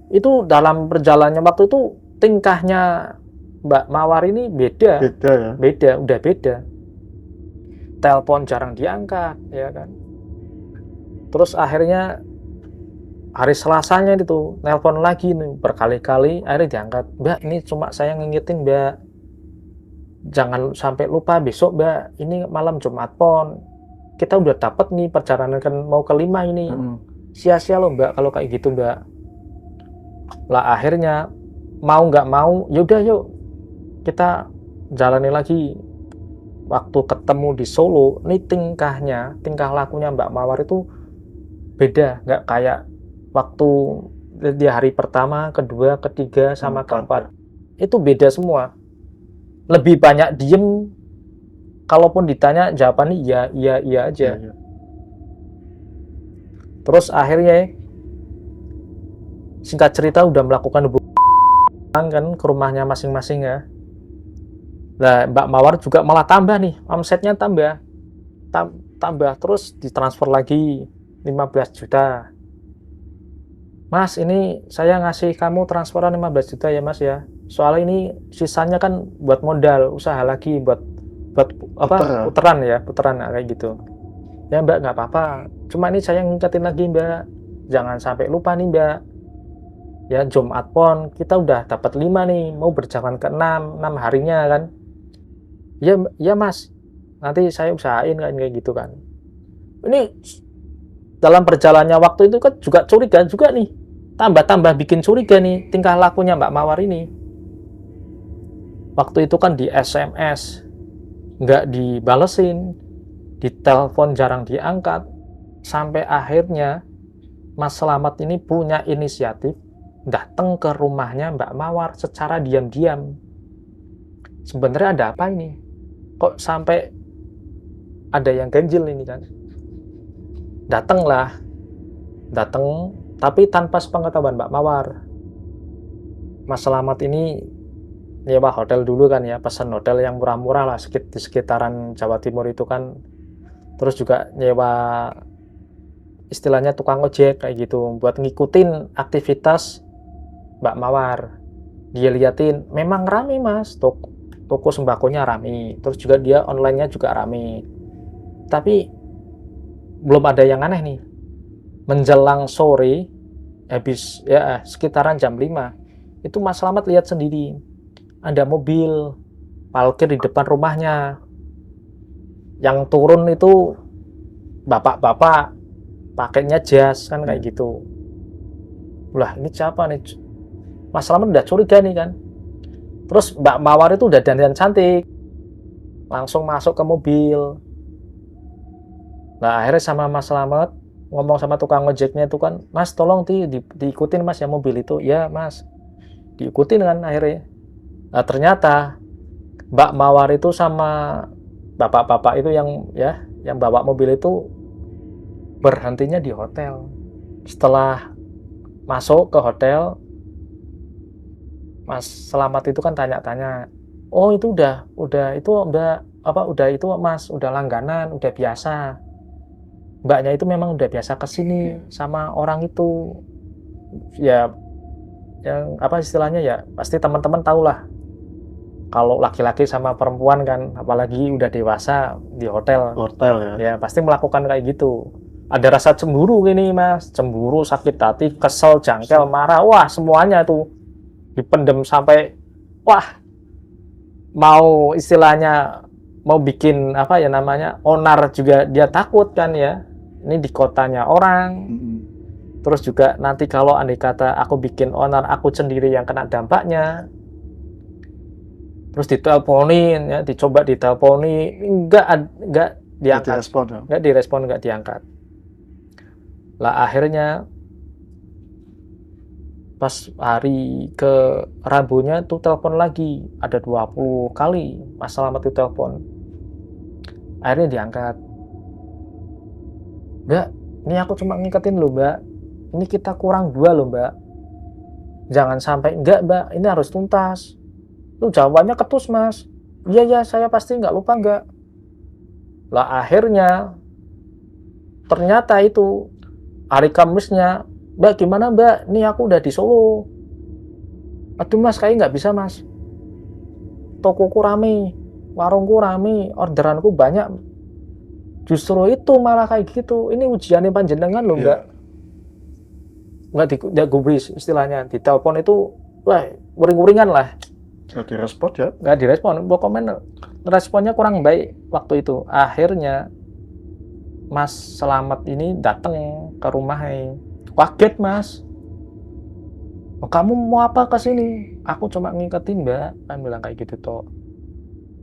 Itu dalam perjalanannya waktu itu tingkahnya Mbak Mawar ini beda ya? Udah beda. Telepon jarang diangkat, ya kan. Terus akhirnya hari Selasanya itu nelpon lagi nih berkali-kali, akhirnya diangkat. Mbak, ini cuma saya ngingetin Mbak, jangan sampai lupa besok Mbak, ini malam Jumat Pon, kita udah dapat nih perjalanan kan mau ke 5 ini, sia-sia loh Mbak kalau kayak gitu Mbak. Lah akhirnya mau nggak mau, yaudah yuk kita jalani lagi. Waktu ketemu di Solo, ini tingkah lakunya Mbak Mawar itu beda, nggak kayak waktu di hari pertama, kedua, ketiga, sama keempat. Itu beda semua. Lebih banyak diem, kalaupun ditanya jawabannya iya aja. Terus akhirnya singkat cerita udah melakukan hubungan kan ke rumahnya masing-masing ya. Nah, Mbak Mawar juga malah tambah nih, omsetnya tambah terus ditransfer lagi 15 juta. Mas, ini saya ngasih kamu transferan 15 juta ya Mas ya. Soalnya ini sisanya kan buat modal usaha lagi, buat apa? Puteran kayak gitu. Ya Mbak, nggak apa-apa. Cuma ini saya ngingetin lagi Mbak, jangan sampai lupa nih Mbak. Ya Jumat Pon kita udah dapat 5 nih, mau berjalan ke 6 harinya kan. Ya Mas, nanti saya usahain kan kayak gitu kan. Ini dalam perjalannya waktu itu kan juga curiga juga nih, tambah bikin curiga nih tingkah lakunya Mbak Mawar ini. Waktu itu kan di SMS nggak dibalesin, di telepon jarang diangkat, sampai akhirnya Mas Slamet ini punya inisiatif datang ke rumahnya Mbak Mawar secara diam-diam. Sebenarnya ada apa ini? Kok sampai ada yang ganjil ini kan? Datang, tapi tanpa sepengetahuan Mbak Mawar. Mas Slamet ini nyewa hotel dulu kan ya, pesan hotel yang murah-murah lah di sekitaran Jawa Timur itu kan. Terus juga nyewa istilahnya tukang ojek kayak gitu buat ngikutin aktivitas Mbak Mawar. Dia liatin memang rame Mas, toko sembakonya rame, terus juga dia online-nya juga rame. Tapi belum ada yang aneh nih. Menjelang sore, habis ya sekitaran jam 5, itu Mas Slamet lihat sendiri ada mobil parkir di depan rumahnya. Yang turun itu bapak-bapak pakainya jas kan kayak gitu. Lah ini siapa nih? Mas Slamet udah curiga nih kan. Terus Mbak Mawar itu udah dandan cantik, langsung masuk ke mobil. Nah akhirnya sama Mas Slamet ngomong sama tukang ojeknya itu kan, Mas tolong diikutin Mas ya mobil itu. Ya Mas, diikutin kan akhirnya. Nah ternyata Mbak Mawar itu sama bapak-bapak itu yang bawa mobil itu berhentinya di hotel. Setelah masuk ke hotel, Mas Slamet itu kan tanya-tanya, oh itu udah itu itu Mas, udah langganan, udah biasa. Mbaknya itu memang udah biasa kesini sama orang itu. Ya yang istilahnya ya pasti teman-teman tahu lah. Kalau laki-laki sama perempuan kan, apalagi udah dewasa di hotel ya pasti melakukan kayak gitu. Ada rasa cemburu gini Mas, cemburu, sakit hati, kesel, jangkel, marah, wah semuanya tuh dipendem sampai mau istilahnya mau bikin onar juga dia takut kan ya, ini di kotanya orang. Terus juga nanti kalau andai kata aku bikin onar, aku sendiri yang kena dampaknya. Terus diteleponin ya, dicoba diteleponi, enggak diangkat, enggak direspon, enggak diangkat. Lah akhirnya pas hari ke Rabunya tuh telepon lagi, ada 20 kali Mas Slamet itu telepon. Akhirnya diangkat. Mbak, ini aku cuma ngingetin loh Mbak, ini kita kurang 2 loh Mbak, jangan sampai. Enggak Mbak, ini harus tuntas. Tuh jawabannya ketus Mas. Iya saya pasti nggak lupa enggak. Lah akhirnya ternyata itu hari Kamisnya, Mbak gimana Mbak, ini aku udah di Solo. Aduh Mas, kayak nggak bisa Mas, tokoku rame, warungku rame, orderanku banyak. Justru itu malah kayak gitu, ini ujiannya panjenengan loh Mbak. nggak gubris istilahnya, ditelepon itu wah uring-uringan lah, Jadi respon ya. nggak direspon, pokoknya responnya kurang baik waktu itu. Akhirnya Mas Selamat ini datang ke rumahnya, kaget Mas. "Oh, kamu mau apa ke sini?" "Aku cuma ngingetin Mbak," kan bilang kayak gitu toh.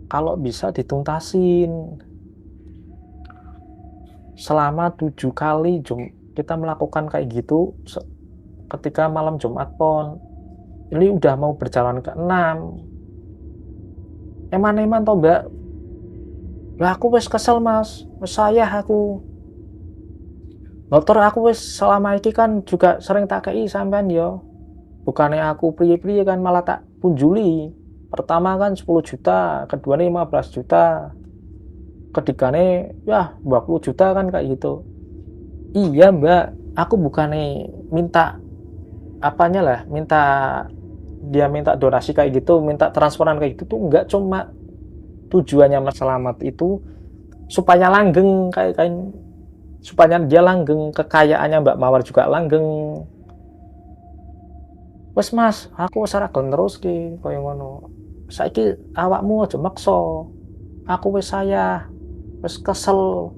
"Kalau bisa dituntasin. Selama 7 kali kita melakukan kayak gitu ketika malam Jumat Pon. Ini udah mau berjalan ke-6. Eman-eman toh Mbak. Lah aku wis kesel Mas, wis sayah aku. Motor aku wis selama iki kan juga sering tak kei sampean yo. Bukannya aku priye-priye kan malah tak punjuli. Pertama kan 10 juta, kedua 15 juta. Ketigane ya 20 juta kan kayak gitu." "Iya Mbak, aku bukannya minta apanya lah, minta donasi kayak gitu, minta transferan kayak gitu tuh enggak, cuma tujuannya Mas Selamat itu supaya langgeng supaya dia langgeng, kekayaannya Mbak Mawar juga langgeng. Wes Mas, aku wis ora gelem neruske kaya ngono. Saiki awakmu aja maksa. Aku wis sayah, wis kesel."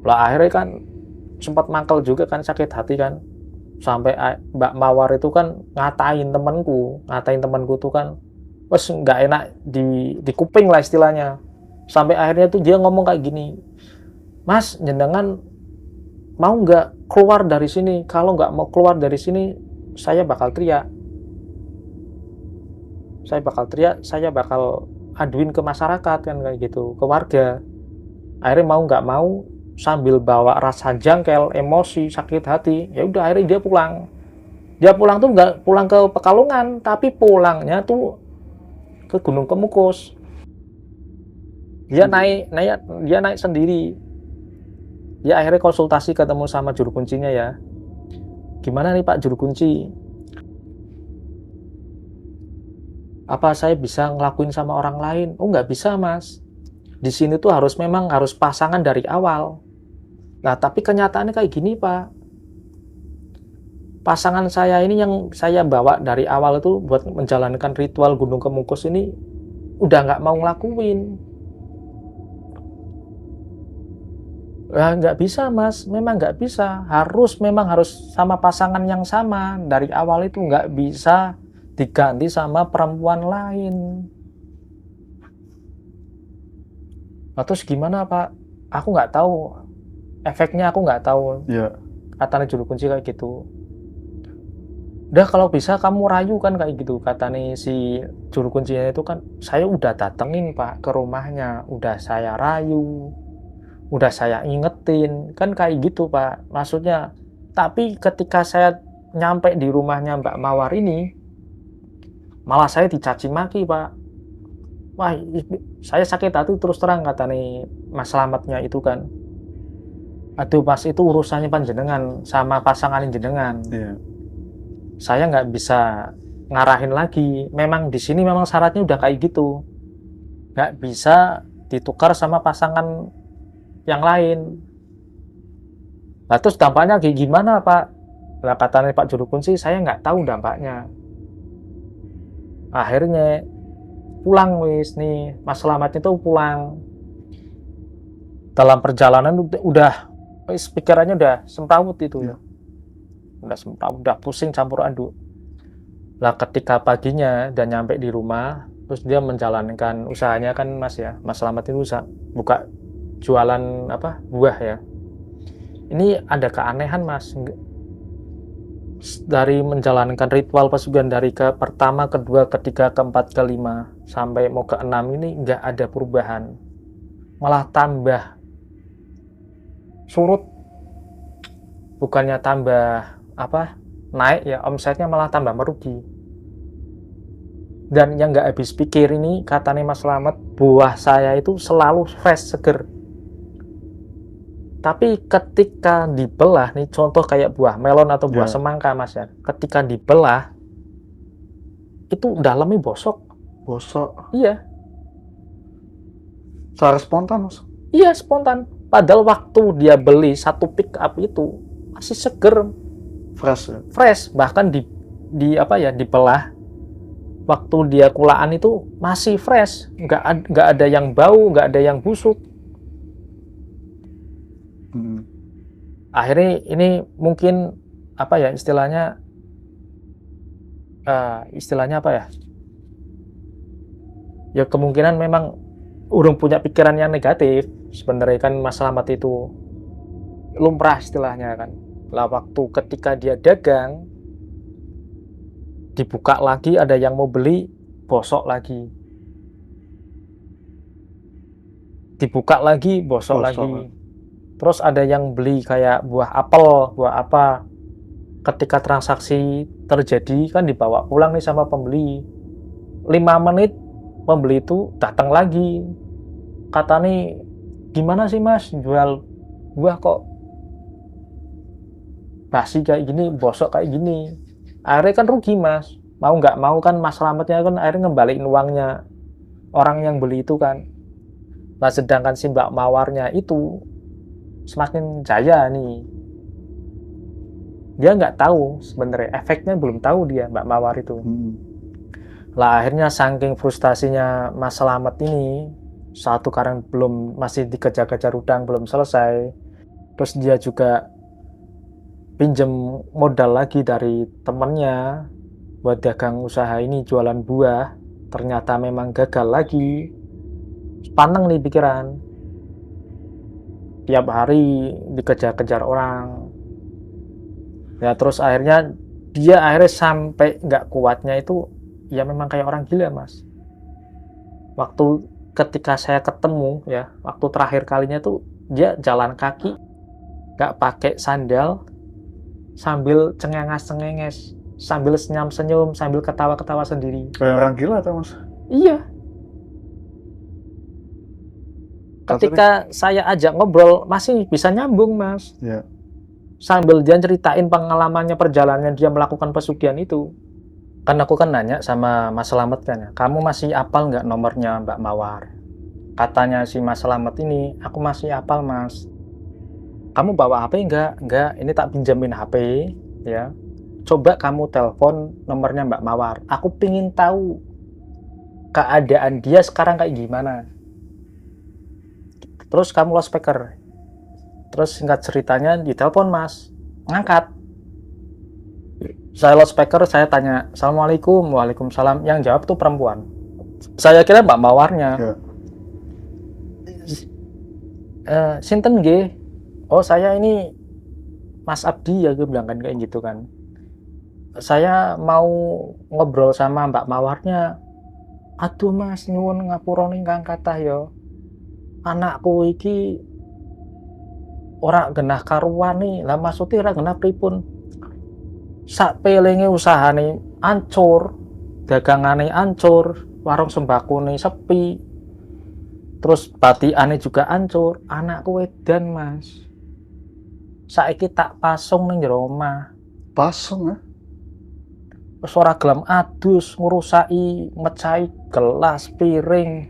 Lah akhirnya kan sempat mangkel juga kan, sakit hati kan. Sampai Mbak Mawar itu kan ngatain temanku tuh kan wes nggak enak di kuping lah istilahnya. Sampai akhirnya tuh dia ngomong kayak gini, "Mas, jenengan mau nggak keluar dari sini? Kalau nggak mau keluar dari sini, saya bakal teriak. Saya bakal aduin ke masyarakat," kan kayak gitu, ke warga. Akhirnya mau nggak mau, sambil bawa rasa jangkel, emosi, sakit hati, ya udah akhirnya dia pulang. Dia pulang tuh nggak pulang ke Pekalongan, tapi pulangnya tuh ke Gunung Kemukus. Dia naik sendiri. Dia akhirnya konsultasi ketemu sama juru kuncinya ya. "Gimana nih Pak juru kunci? Apa saya bisa ngelakuin sama orang lain?" "Oh nggak bisa Mas. Di sini tuh memang harus pasangan dari awal." Nah tapi kenyataannya kayak gini Pak. Pasangan saya ini yang saya bawa dari awal itu buat menjalankan ritual Gunung Kemukus ini udah nggak mau ngelakuin. Lah nggak bisa Mas, memang nggak bisa. Memang harus sama pasangan yang sama. Dari awal itu nggak bisa diganti sama perempuan lain. Nah, terus gimana Pak? Aku nggak tahu. Efeknya aku nggak tahu. Iya. Katanya juru kunci kayak gitu. "Udah kalau bisa kamu rayu," kan kayak gitu. Katanya si juru kuncinya itu kan, "Saya udah datengin Pak ke rumahnya. Udah saya rayu. Udah saya ingetin." Kan kayak gitu Pak. Maksudnya. Tapi ketika saya nyampe di rumahnya Mbak Mawar ini, malah saya dicaci maki Pak. Wah, saya sakit hati terus terang, katanya Mas Selamatnya itu kan. "Aduh Mas, itu urusannya panjenengan sama pasangan jenengan. Iya. Saya nggak bisa ngarahin lagi. Memang di sini memang syaratnya udah kayak gitu. Nggak bisa ditukar sama pasangan yang lain." Lah terus dampaknya kayak gimana Pak? Lah katanya Pak juru kunci, "Saya nggak tahu dampaknya." Akhirnya pulang wis nih, Mas Selamatnya tuh pulang. Dalam perjalanan udah pikirannya udah semrawut itu ya. Udah semrawut, udah pusing campur aduk. Lah ketika paginya dan nyampe di rumah, terus dia menjalankan usahanya kan Mas ya. Mas Selamat itu buka jualan buah ya. Ini ada keanehan Mas. Dari menjalankan ritual pesugihan dari ke pertama, kedua, ketiga, keempat, kelima sampai mau ke-6 ini nggak ada perubahan. Malah tambah surut. Bukannya tambah naik ya, omsetnya malah tambah merugi. Dan yang nggak habis pikir ini, katanya Mas Selamat, buah saya itu selalu fresh, seger. Tapi ketika dibelah nih, contoh kayak buah melon atau buah semangka Mas ya, ketika dibelah itu dalamnya bosok. Iya. Secara spontan Mas? Iya spontan. Padahal waktu dia beli satu pick up itu masih seger. Fresh ya. fresh, bahkan dibelah waktu dia kulaan itu masih fresh, nggak ada yang bau, nggak ada yang busuk. Akhirnya ini mungkin istilahnya apa ya? Ya kemungkinan memang urung punya pikiran yang negatif. Sebenarnya kan Mas Slamet itu lumrah istilahnya kan. Lah waktu ketika dia dagang, dibuka lagi, ada yang mau beli, bosok lagi. Dibuka lagi, bosok lagi. Terus ada yang beli kayak buah apel, buah apa. Ketika transaksi terjadi kan dibawa pulang nih sama pembeli. 5 menit pembeli itu datang lagi. Kata nih, gimana sih Mas jual buah kok basi kayak gini, bosok kayak gini. Akhirnya kan rugi Mas. Mau nggak mau kan Mas Slametnya kan akhirnya ngembaliin uangnya orang yang beli itu kan. Nah sedangkan si Mbak Mawarnya itu semakin jaya nih. Dia nggak tahu sebenarnya, efeknya belum tahu dia Mbak Mawar itu. Lah akhirnya saking frustasinya Mas Slamet ini, satu karena masih dikejar-kejar utang belum selesai, terus dia juga pinjem modal lagi dari temennya buat dagang usaha ini jualan buah, ternyata memang gagal lagi. Paneng nih pikiran, tiap hari dikejar-kejar orang ya. Terus akhirnya dia sampai nggak kuatnya itu ya memang kayak orang gila Mas. Waktu ketika saya ketemu ya, waktu terakhir kalinya tuh dia jalan kaki nggak pakai sandal, sambil cengenges-cengenges, sambil senyum-senyum, sambil ketawa-ketawa sendiri. Kayak orang gila tuh Mas. Iya. Ketika saya ajak ngobrol masih bisa nyambung Mas. Iya. Sambil dia ceritain pengalamannya, perjalanannya dia melakukan pesugihan itu. Kan aku kan nanya sama Mas Slamet kan ya, kamu masih hafal nggak nomornya Mbak Mawar? Katanya si Mas Slamet ini, aku masih hafal Mas. Kamu bawa HP nggak? Nggak, ini tak pinjamin HP ya. Coba kamu telepon nomornya Mbak Mawar. Aku pingin tahu keadaan dia sekarang kayak gimana. Terus kamu loudspeaker. Terus singkat ceritanya ditelepon Mas, ngangkat. Saya loudspeaker, saya tanya, Assalamualaikum, Waalaikumsalam. Yang jawab tuh perempuan. Saya kira Mbak Mawarnya. Sinten nggih? Oh saya ini Mas Abdi ya, gue bilang kan kayak gitu kan. Saya mau ngobrol sama Mbak Mawarnya. Aduh Mas, nyuwun ngapura ingkang kathah ya. Anakku iki ora genah karuan nih. Lah maksudnya ora genah pripun? Sak pelinge usahane ancur, dagangane ancur, warung sembakone sepi. Terus batikane juga ancur. Anakku edan Mas. Saiki tak pasung ning jero omah. Pasung ya? Wis ora gelem adus, ngurusaki mecahi gelas, piring.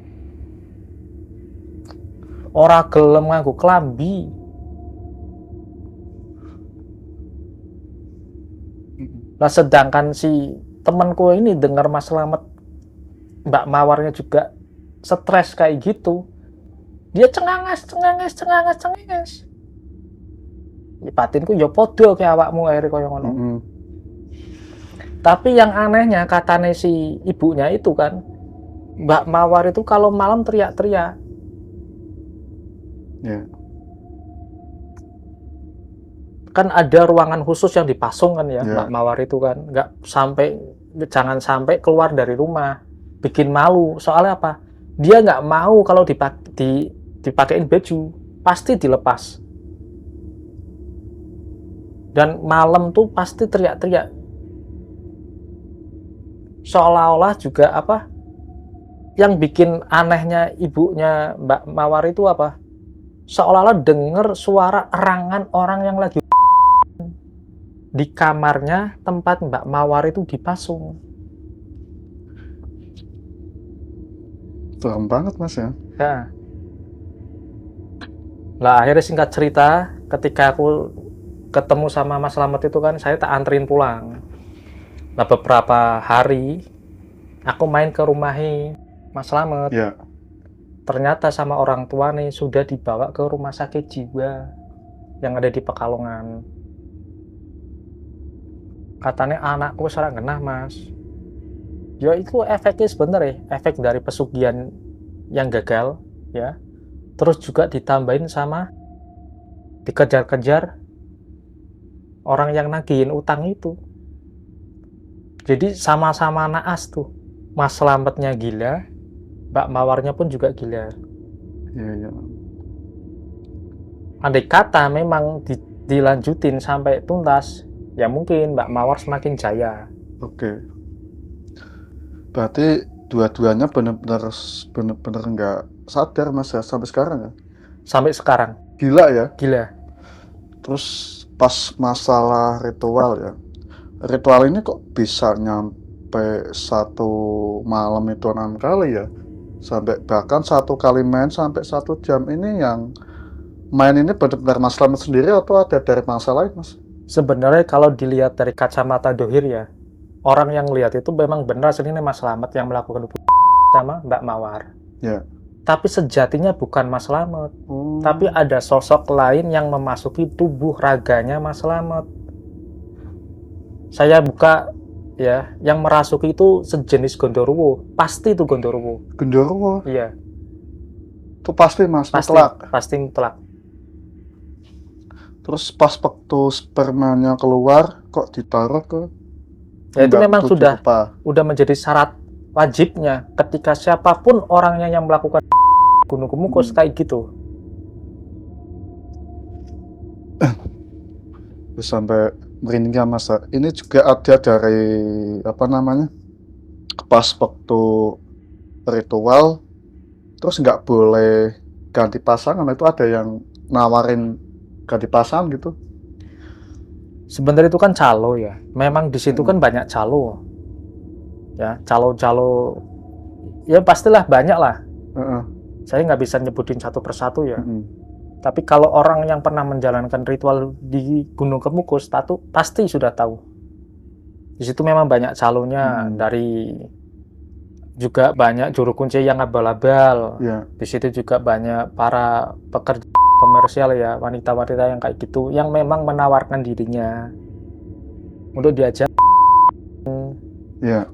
Ora gelem nganggo klambi. Nah sedangkan si temanku ini dengar Mas Slamet, Mbak Mawarnya juga stres kayak gitu, dia cenganges. Batinku ya podo kayak awakmu akhirnya kaya ngono. Tapi yang anehnya katanya si ibunya itu kan, Mbak Mawar itu kalau malam teriak-teriak. Yeah. Kan ada ruangan khusus yang dipasung kan ya, Yeah. Mbak Mawar itu kan, jangan sampai keluar dari rumah, bikin malu. Soalnya apa? Dia nggak mau kalau dipakein baju, pasti dilepas. Dan malam tuh pasti teriak-teriak. Seolah-olah juga apa? Yang bikin anehnya ibunya Mbak Mawar itu apa? Seolah-olah dengar suara erangan orang yang lagi di kamarnya tempat Mbak Mawar itu dipasung. Serem banget Mas ya. Ya. Lah akhirnya singkat cerita, ketika aku ketemu sama Mas Slamet itu kan saya tak anterin pulang. Nah beberapa hari aku main ke rumahnya Mas Slamet. Ya. Ternyata sama orang tua nih sudah dibawa ke rumah sakit jiwa yang ada di Pekalongan. Katanya anakku serang genah mas. Ya itu efeknya sebenarnya efek dari pesugihan yang gagal ya. Terus juga ditambahin sama dikejar-kejar orang yang nagihin utang itu. Jadi sama-sama naas tuh. Mas Slametnya gila, Mbak Mawarnya pun juga gila. Iya. Andai kata memang dilanjutin sampai tuntas, ya mungkin Mbak Mawar semakin jaya. Oke. Berarti dua-duanya benar-benar nggak sadar mas ya sampai sekarang ya? Sampai sekarang. Gila ya? Gila. Terus pas masalah ritual ya, ritual ini kok bisa nyampe satu malam itu 6 kali ya? Sampai bahkan 1 kali main sampai 1 jam ini yang main ini benar-benar Mas Slamet sendiri atau ada dari masa lain mas? Sebenarnya kalau dilihat dari kacamata dohir ya, orang yang lihat itu memang benar aslinya Mas Slamet yang melakukan sama Mbak Mawar. Ya. Tapi sejatinya bukan Mas Slamet, tapi ada sosok lain yang memasuki tubuh raganya Mas Slamet. Saya buka ya, yang merasuki itu sejenis Gondoruo, pasti itu Gondoruo. Gondoruo? Iya. Itu pasti mas, Pasti, mutlak. pasti mutlak. Terus pas waktu spermanya keluar kok ditaruh ke Ya itu memang tujuh sudah rupa. udah menjadi syarat wajibnya ketika siapapun orangnya yang melakukan gunung kemukus kayak gitu. Terus sampai merinding mas. Ini juga ada dari apa namanya? Pas waktu ritual terus nggak boleh ganti pasangan, itu ada yang nawarin ganti pasangan gitu. Sebenarnya itu kan calo ya. Memang di situ kan banyak calo. Ya, calo-calo ya pastilah banyak lah. Saya nggak bisa nyebutin satu persatu ya. Tapi kalau orang yang pernah menjalankan ritual di Gunung Kemukus, pasti sudah tahu. Di situ memang banyak calonya, dari juga banyak juru kunci yang abal-abal. Di situ juga banyak para pekerja komersial ya, wanita-wanita yang kayak gitu, yang memang menawarkan dirinya untuk diajak. Ya.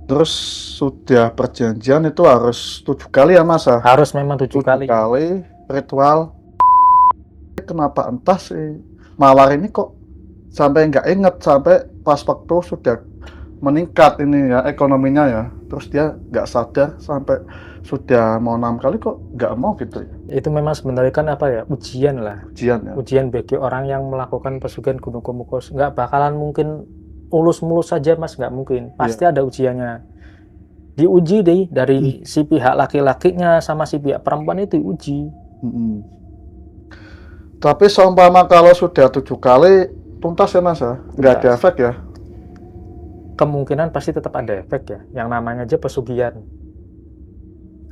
Terus sudah perjanjian itu harus 7 kali ya mas? Harus memang 7 kali. 7 kali ritual. Kenapa entah sih Mawar ini kok sampai nggak inget sampai pas waktu sudah meningkat ini ya ekonominya ya, terus dia nggak sadar sampai sudah mau 6 kali kok nggak mau gitu ya. Itu memang sebenarnya kan apa ya, ujian lah. Ujian ya. Ujian bagi orang yang melakukan pesugihan Gunung Kemukus. Nggak bakalan mungkin mulus-mulus saja mas, nggak mungkin. Pasti ada ujiannya. Diuji deh dari si pihak laki-lakinya sama si pihak perempuan itu diuji. Tapi seumpama kalau sudah 7 kali tuntas ya mas ya, nggak ada efek ya? Kemungkinan pasti tetap ada efek ya. Yang namanya aja pesugihan.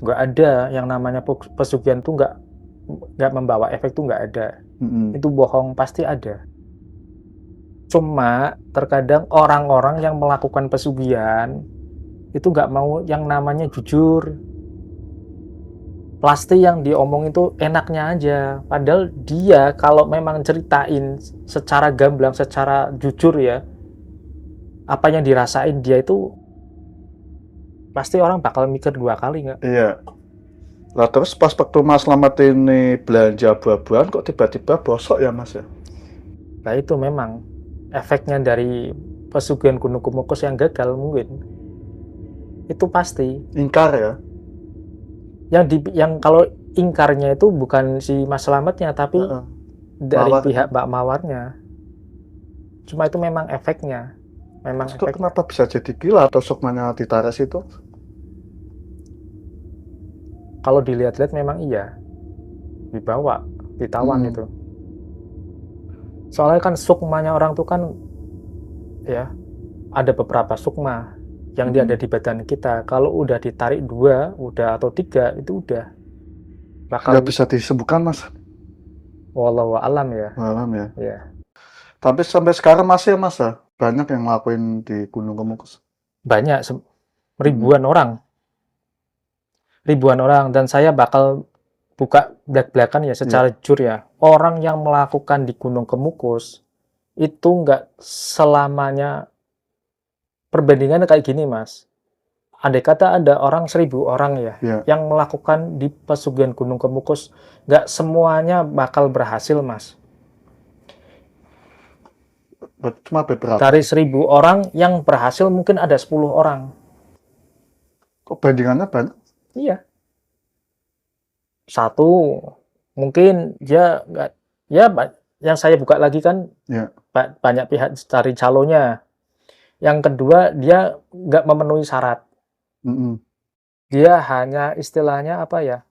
Nggak ada yang namanya pesugihan tuh nggak membawa efek tuh nggak ada. Itu bohong, pasti ada. Cuma terkadang orang-orang yang melakukan pesugihan itu nggak mau yang namanya jujur. Pasti yang diomong itu enaknya aja. Padahal dia kalau memang ceritain secara gamblang, secara jujur ya, apa yang dirasain dia itu pasti orang bakal mikir 2 kali nggak? Iya. Lah terus pas waktu Mas Slamet ini belanja buah-buahan kok tiba-tiba bosok ya mas ya? Nah itu memang efeknya dari pesugihan Gunung Kemukus yang gagal mungkin. Itu pasti. Ingkar ya? Yang kalau ingkarnya itu bukan si Mas Slametnya, tapi dari pihak Mbak Mawarnya. Cuma itu memang efeknya. Memang efeknya. Kenapa bisa jadi gila atau sukmanya ditaras itu? Kalau dilihat-lihat memang iya. Dibawa, ditawan itu. Soalnya kan sukmanya orang tuh kan ya ada beberapa sukma yang dia ada di badan kita. Kalau udah ditarik 2, udah atau 3 itu udah bakal nggak bisa disembuhkan mas? Wallahu a'lam ya. Malam ya. Ya. Tapi sampai sekarang masih ya, Mas ya? Banyak yang ngelakuin di Gunung Kemukus. Banyak ribuan orang. Ribuan orang, dan saya bakal buka belak-belakan ya secara jujur ya. Orang yang melakukan di Gunung Kemukus itu nggak selamanya perbandingannya kayak gini, Mas. Andai kata ada orang 1.000 orang ya Iya. yang melakukan di pesugihan Gunung Kemukus, nggak semuanya bakal berhasil, Mas. Cuma beberapa. Dari 1.000 orang yang berhasil mungkin ada 10 orang. Kok bandingannya banyak? Iya. Satu, mungkin dia nggak, ya yang saya buka lagi kan Iya. banyak pihak cari calonnya. Yang kedua, dia nggak memenuhi syarat. Mm-mm. Dia hanya istilahnya apa ya?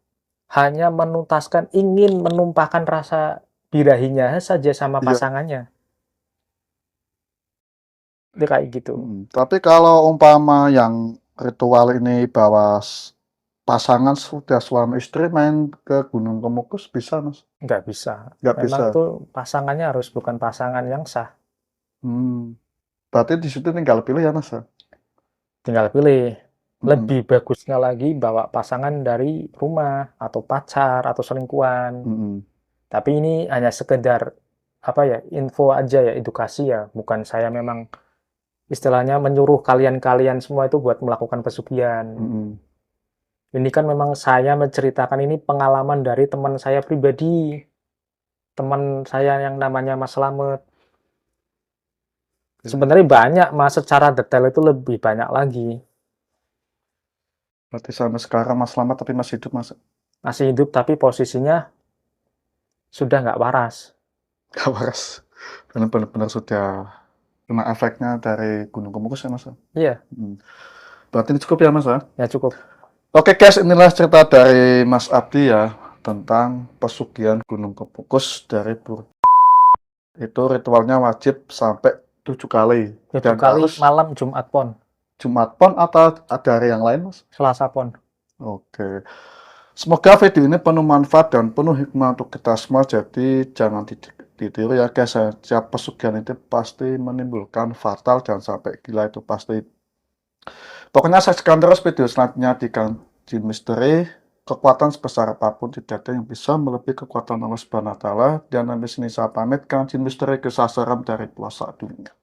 Hanya menuntaskan, ingin menumpahkan rasa birahinya saja sama Iya. pasangannya. Dia kayak gitu. Tapi kalau umpama yang ritual ini bawa pasangan sudah suami istri main ke Gunung Kemukus bisa, Mas? Nggak bisa. Nggak Memang bisa. itu pasangannya harus bukan pasangan yang sah. Berarti di situ tinggal pilih ya, Mas? Tinggal pilih. Mm-mm. Lebih bagusnya lagi bawa pasangan dari rumah atau pacar atau selingkuhan. Mm-mm. Tapi ini hanya sekedar apa ya, info aja ya, edukasi ya. Bukan saya memang istilahnya menyuruh kalian-kalian semua itu buat melakukan pesugihan. Mm-mm. Ini kan memang saya menceritakan ini pengalaman dari teman saya pribadi. Teman saya yang namanya Mas Slamet. Sebenarnya banyak, Mas, secara detail itu lebih banyak lagi. Berarti sampai sekarang Mas Slamet tapi masih hidup, Mas? Masih hidup tapi posisinya sudah nggak waras. Nggak waras. Benar-benar sudah kena efeknya dari Gunung Kemukus ya, Mas? Iya, Berarti ini cukup ya, Mas? ya cukup. Oke guys, inilah cerita dari Mas Abdi ya tentang pesugihan Gunung Kemukus dari Purwokerto. Itu ritualnya wajib sampai 7 kali. 7 Dan kali harus malam Jumat Pon, Jumat Pon atau ada hari yang lain, Mas? Selasa Pon. Oke. Semoga video ini penuh manfaat dan penuh hikmah untuk kita semua. Jadi jangan ditiru ya guys. Setiap pesugihan itu pasti menimbulkan fatal dan sampai gila itu pasti. Pokoknya saksikan terus video selanjutnya di Kangjin Misteri. Kekuatan sebesar apapun tidak ada yang bisa melebihi kekuatan Allah Subhanahu wa Ta'ala. Dan sampai sini saya pamit. Kangjin Misteri, kisah seram dari pelosok dunia.